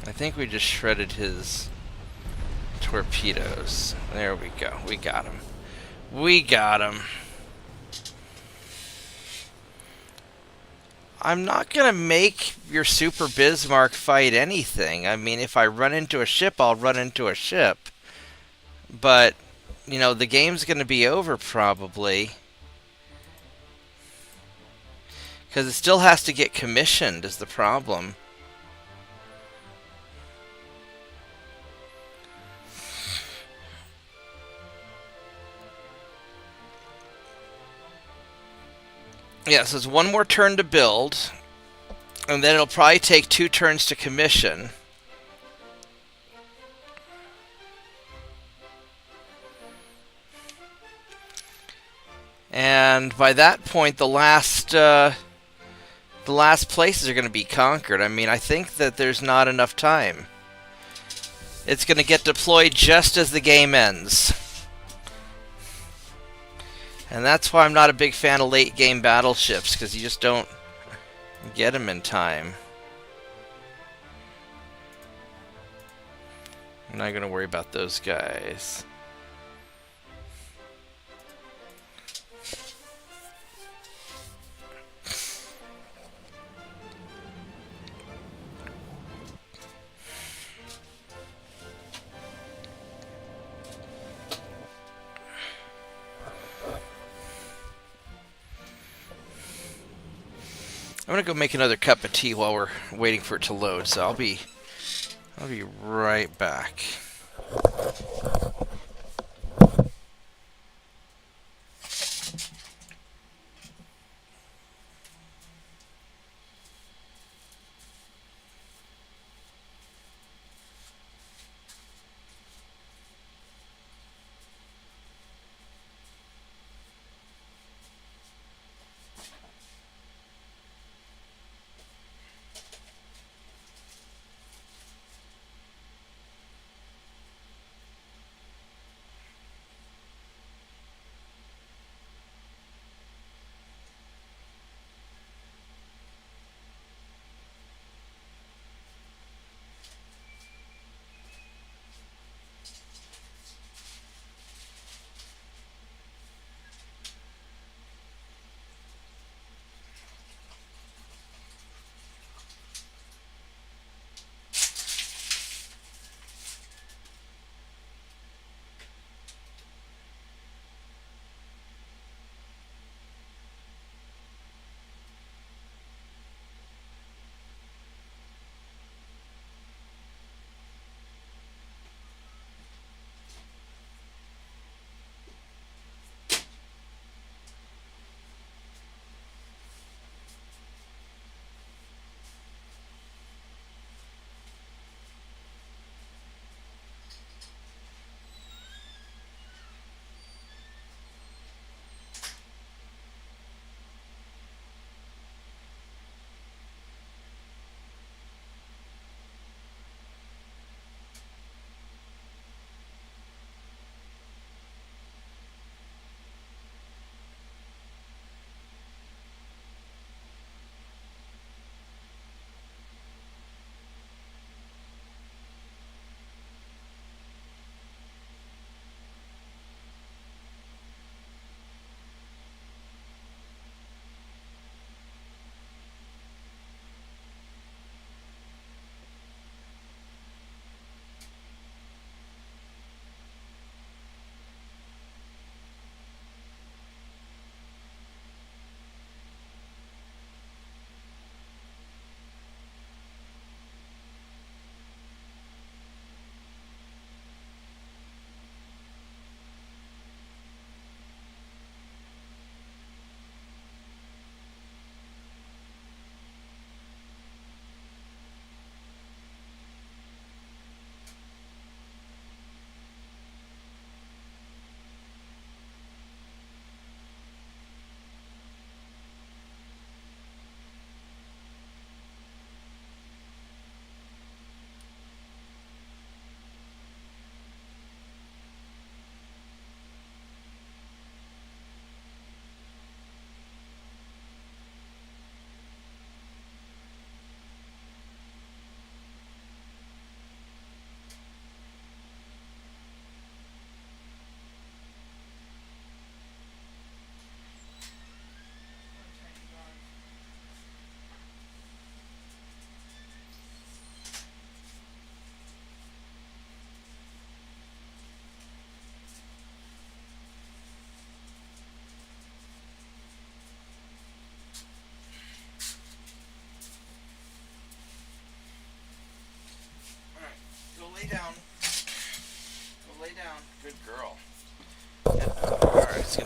B: I think we just shredded his torpedoes. There we go. We got him. We got him. I'm not going to make your Super Bismarck fight anything. I mean, if I run into a ship, I'll run into a ship. But, the game's going to be over probably. Because it still has to get commissioned is the problem. Yeah, so it's one more turn to build. And then it'll probably take 2 turns to commission. And by that point, the last places are going to be conquered. I mean, I think that there's not enough time. It's going to get deployed just as the game ends. And that's why I'm not a big fan of late game battleships, because you just don't get them in time. I'm not going to worry about those guys. I'm gonna go make another cup of tea while we're waiting for it to load, so I'll be right back.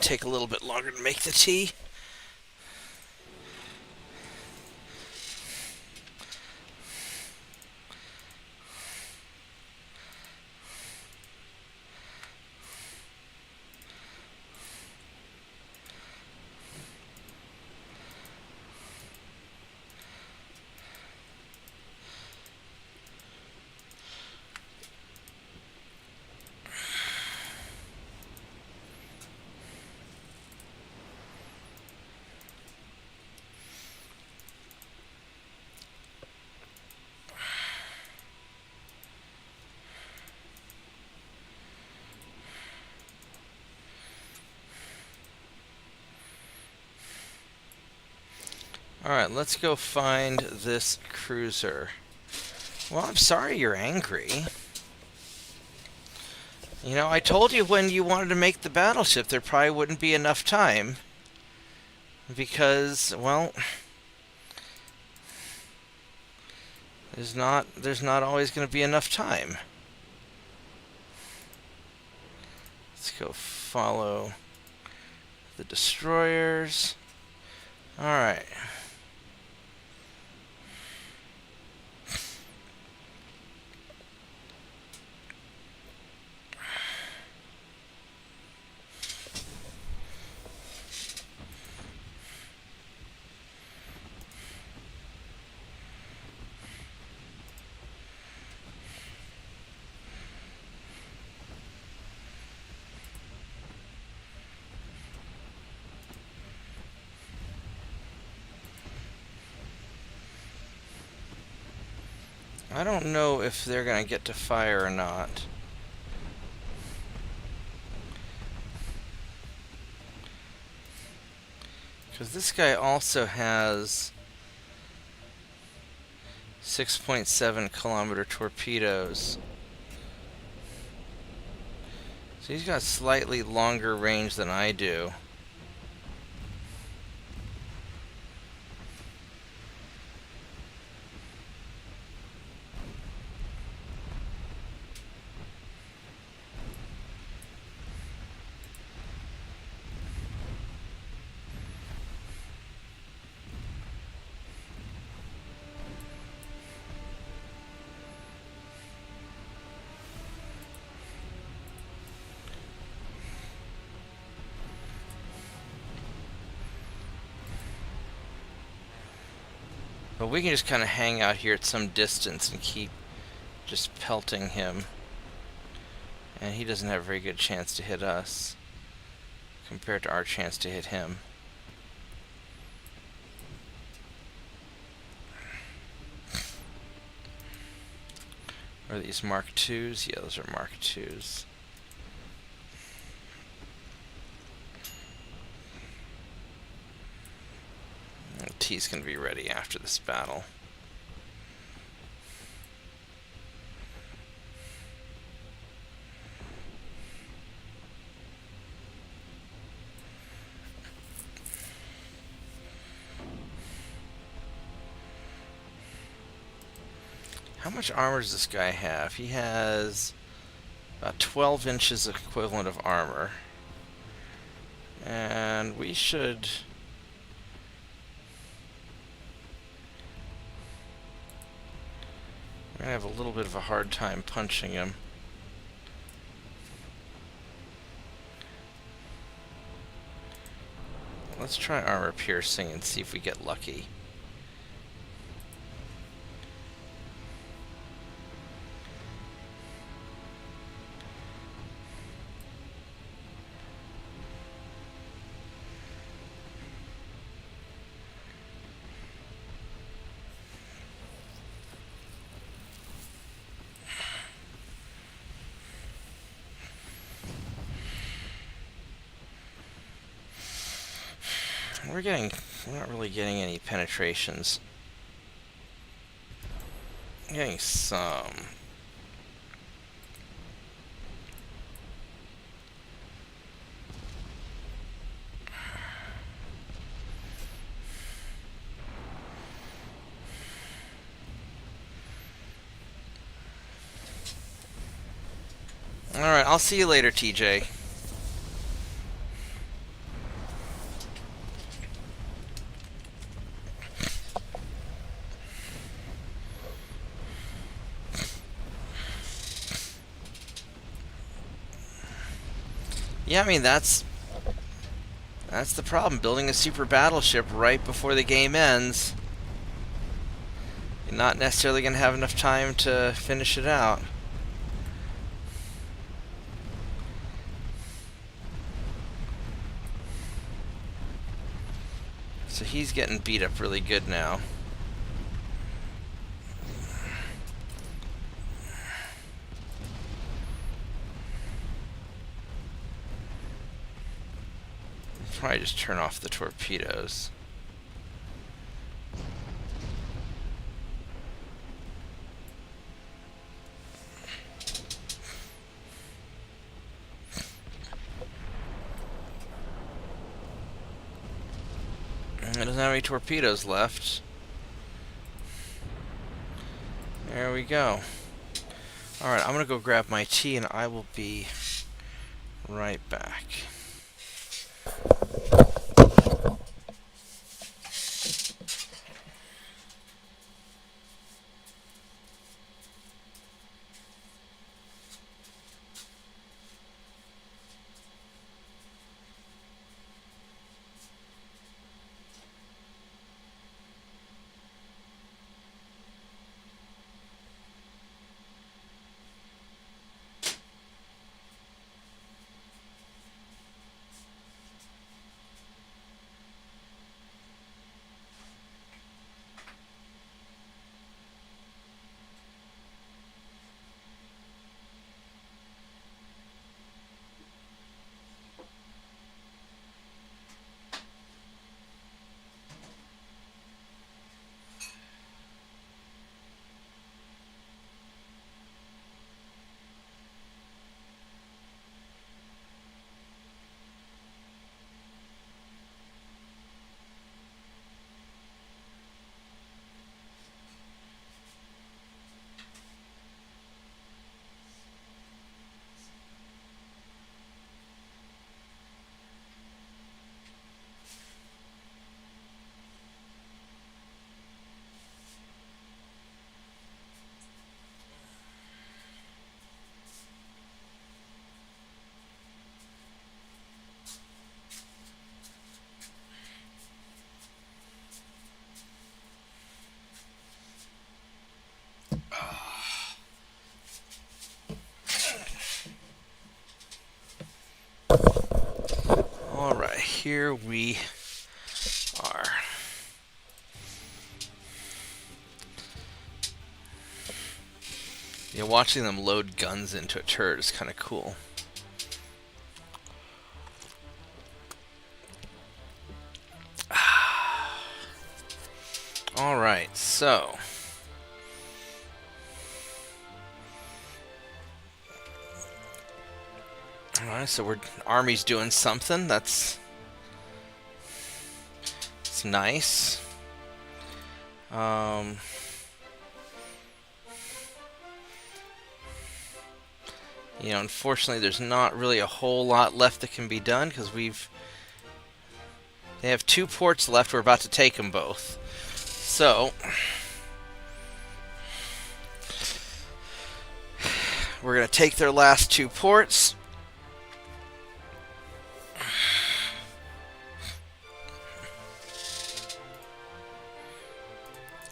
B: to take a little bit longer to make the tea. Alright, let's go find this cruiser. Well, I'm sorry you're angry. You know, I told you when you wanted to make the battleship there probably wouldn't be enough time. Because, well, there's not always going to be enough time. Let's go follow the destroyers. Alright. I don't know if they're going to get to fire or not. Because this guy also has 6.7 kilometer torpedoes. So he's got slightly longer range than I do. But we can just kind of hang out here at some distance and keep just pelting him. And he doesn't have a very good chance to hit us compared to our chance to hit him. Are these Mark IIs? Yeah, those are Mark IIs. T's going to be ready after this battle. How much armor does this guy have? He has about 12 inches equivalent of armor. And we should... We're going to have a little bit of a hard time punching him. Let's try armor piercing and see if we get lucky. We're not really getting any penetrations. Getting some. Alright, I'll see you later, TJ. Yeah, I mean, that's the problem. Building a super battleship right before the game ends. You're not necessarily going to have enough time to finish it out. So he's getting beat up really good now. Probably just turn off the torpedoes. It doesn't have any torpedoes left. There we go. Alright, I'm gonna go grab my tea and I will be right back. Alright, here we are. Yeah, watching them load guns into a turret is kind of cool. Alright, so we're army's doing something. That's nice. You know, unfortunately, there's not really a whole lot left that can be done because they have 2 ports left. We're about to take them both. So we're going to take their last 2 ports.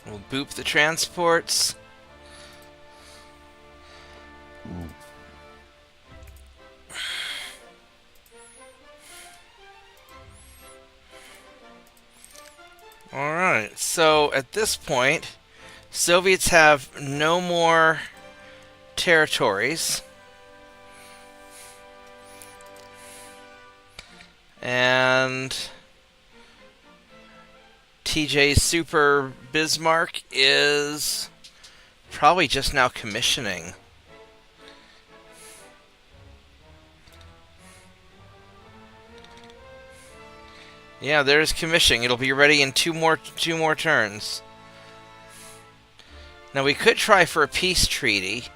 B: We'll boop the transports. Alright, so at this point, Soviets have no more territories. And TJ's Super Bismarck is probably just now commissioning. Yeah, there's commissioning. It'll be ready in two more turns. Now we could try for a peace treaty,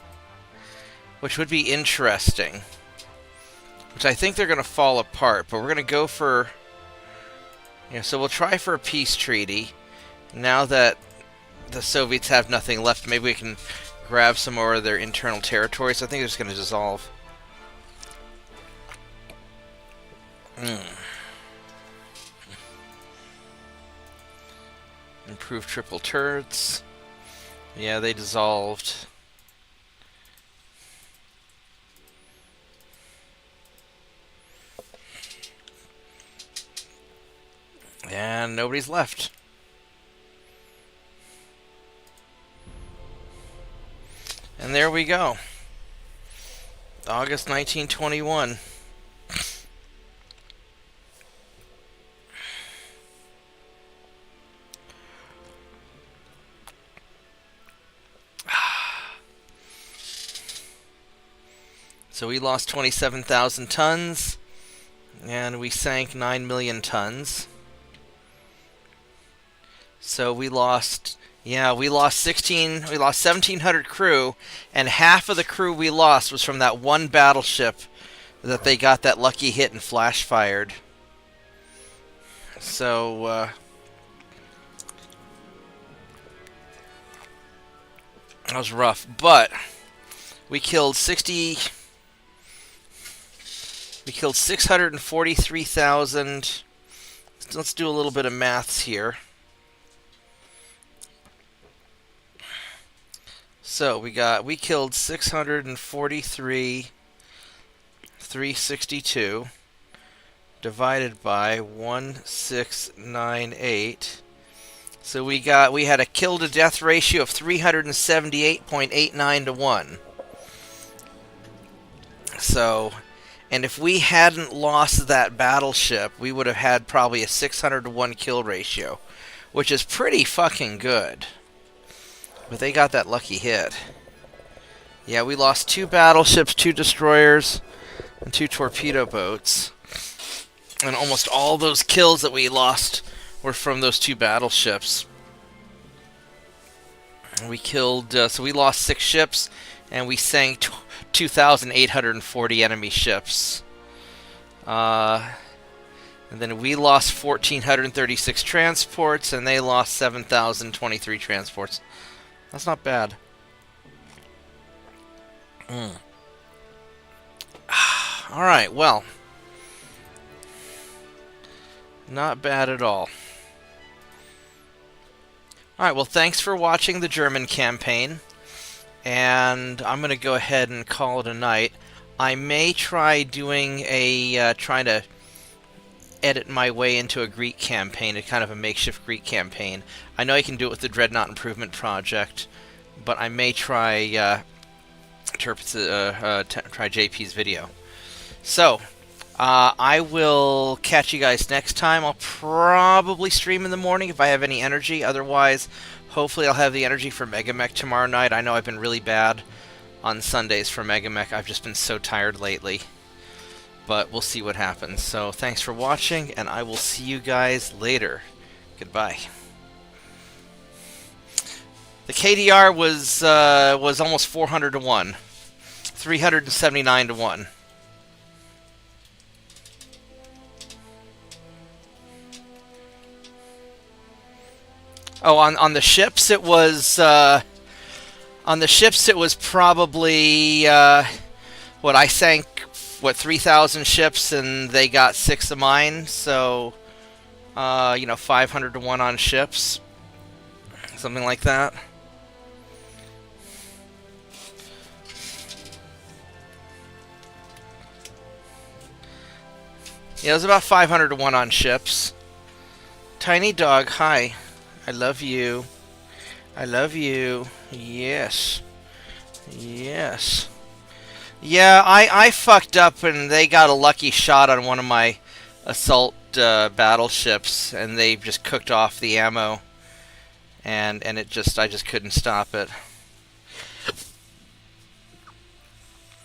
B: which would be interesting. Which I think they're going to fall apart, but we're going to go for... so we'll try for a peace treaty. Now that the Soviets have nothing left, maybe we can grab some more of their internal territories. I think they're just going to dissolve. Improved triple turrets. Yeah, they dissolved. And nobody's left. And there we go. August 1921. So we lost 27,000 tons, and we sank 9 million tons. So we lost, we lost 1,700 crew, and half of the crew we lost was from that one battleship that they got that lucky hit and flash fired. So, that was rough, but we killed 643,000. Let's do a little bit of maths here. So we killed 643,362 divided by 1698. So we had a kill to death ratio of 378.89 to 1. So, and if we hadn't lost that battleship, we would have had probably a 600 to 1 kill ratio, which is pretty fucking good. But they got that lucky hit. Yeah, we lost 2 battleships, 2 destroyers, and 2 torpedo boats. And almost all those kills that we lost were from those 2 battleships. We killed, so we lost 6 ships, and we sank 2,840 enemy ships. And then we lost 1,436 transports, and they lost 7,023 transports. That's not bad. Alright, well. Not bad at all. Alright, well, thanks for watching the German campaign. And I'm going to go ahead and call it a night. I may try doing trying to edit my way into a Greek campaign, a kind of a makeshift Greek campaign. I know I can do it with the Dreadnought Improvement Project, but I may try try JP's video. So, I will catch you guys next time. I'll probably stream in the morning if I have any energy. Otherwise, hopefully I'll have the energy for Megamech tomorrow night. I know I've been really bad on Sundays for Megamech. I've just been so tired lately. But we'll see what happens. So thanks for watching, and I will see you guys later. Goodbye. The KDR was almost 400 to 1. 379 to 1. Oh, on the ships it was probably what I sank 3,000 ships and they got 6 of mine, so 500 to 1 on ships, something like that. Yeah, it was about 500 to 1 on ships. Tiny dog, hi. I love you. I love you. Yes. Yes. Yeah, I fucked up and they got a lucky shot on one of my assault battleships and they just cooked off the ammo. And I just couldn't stop it.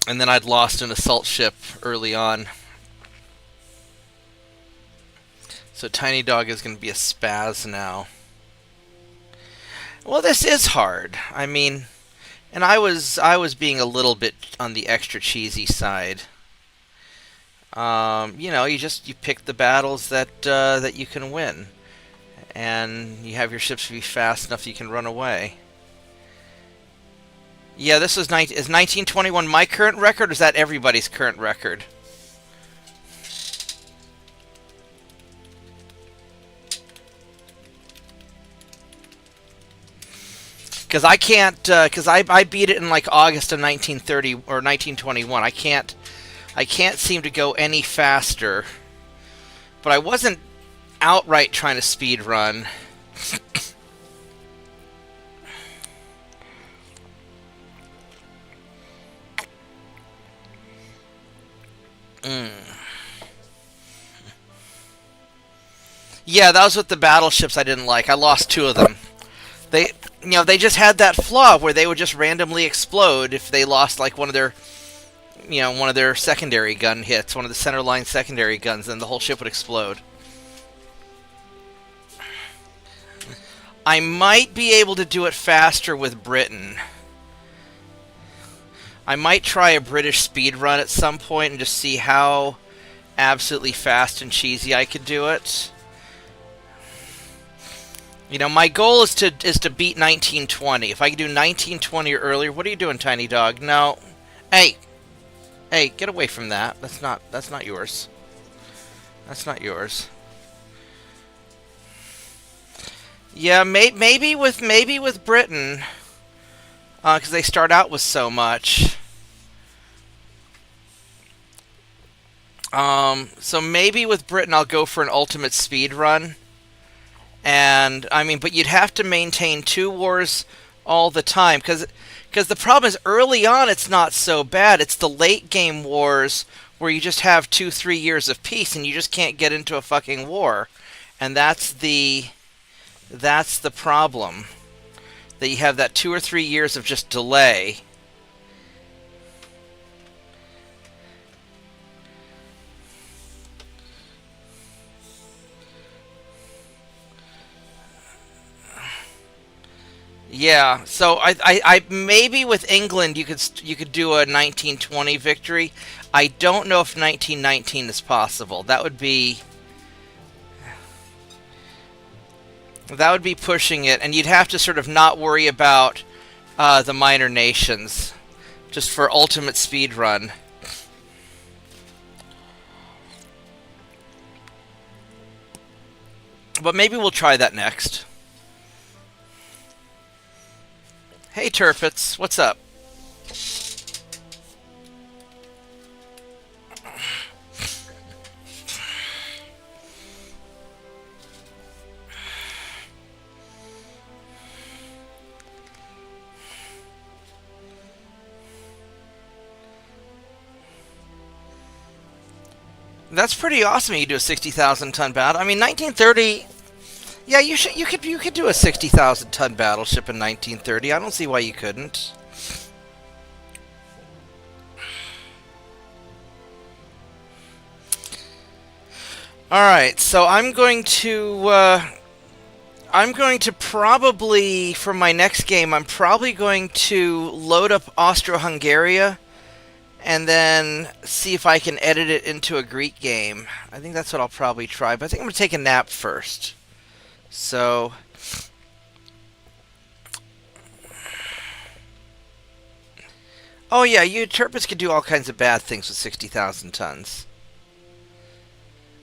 B: And then I'd lost an assault ship early on. So Tiny Dog is going to be a spaz now. Well, this is hard. I mean, and I was being a little bit on the extra cheesy side. You pick the battles that you can win, and you have your ships be fast enough you can run away. Yeah, this is 1921 my current record, or is that everybody's current record? Because I can't, because I beat it in like August of 1930 or 1921. I can't seem to go any faster. But I wasn't outright trying to speed run. Yeah, that was with the battleships I didn't like. I lost 2 of them. They just had that flaw where they would just randomly explode if they lost like one of their secondary gun hits, one of the centerline secondary guns, then the whole ship would explode. I might be able to do it faster with Britain. I might try a British speed run at some point and just see how absolutely fast and cheesy I could do it. My goal is to beat 1920. If I can do 1920 or earlier, what are you doing, tiny dog? No, hey, get away from that. That's not yours. That's not yours. Yeah, maybe with Britain, because they start out with so much. So maybe with Britain, I'll go for an ultimate speed run. And, but you'd have to maintain 2 wars all the time. Because the problem is, early on, it's not so bad. It's the late game wars where you just have 2-3 years of peace and you just can't get into a fucking war. And that's the problem. That you have that 2 or 3 years of just delay. Yeah, so I maybe with England you could do a 1920 victory. I don't know if 1919 is possible. That would be pushing it, and you'd have to sort of not worry about the minor nations, just for ultimate speed run. But maybe we'll try that next. Hey, Turpits, what's up? That's pretty awesome. You do a 60,000 ton battle. 1930. Yeah, you could do a 60,000 ton battleship in 1930. I don't see why you couldn't. All right, so I'm going to probably, for my next game, I'm probably going to load up Austro-Hungary and then see if I can edit it into a Greek game. I think that's what I'll probably try, but I think I'm going to take a nap first. So, oh yeah, you Turpits could do all kinds of bad things with 60,000 tons.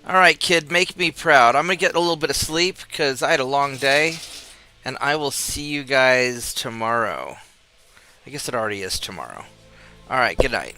B: Alright, kid, make me proud. I'm going to get a little bit of sleep because I had a long day, and I will see you guys tomorrow. I guess it already is tomorrow. Alright, good night.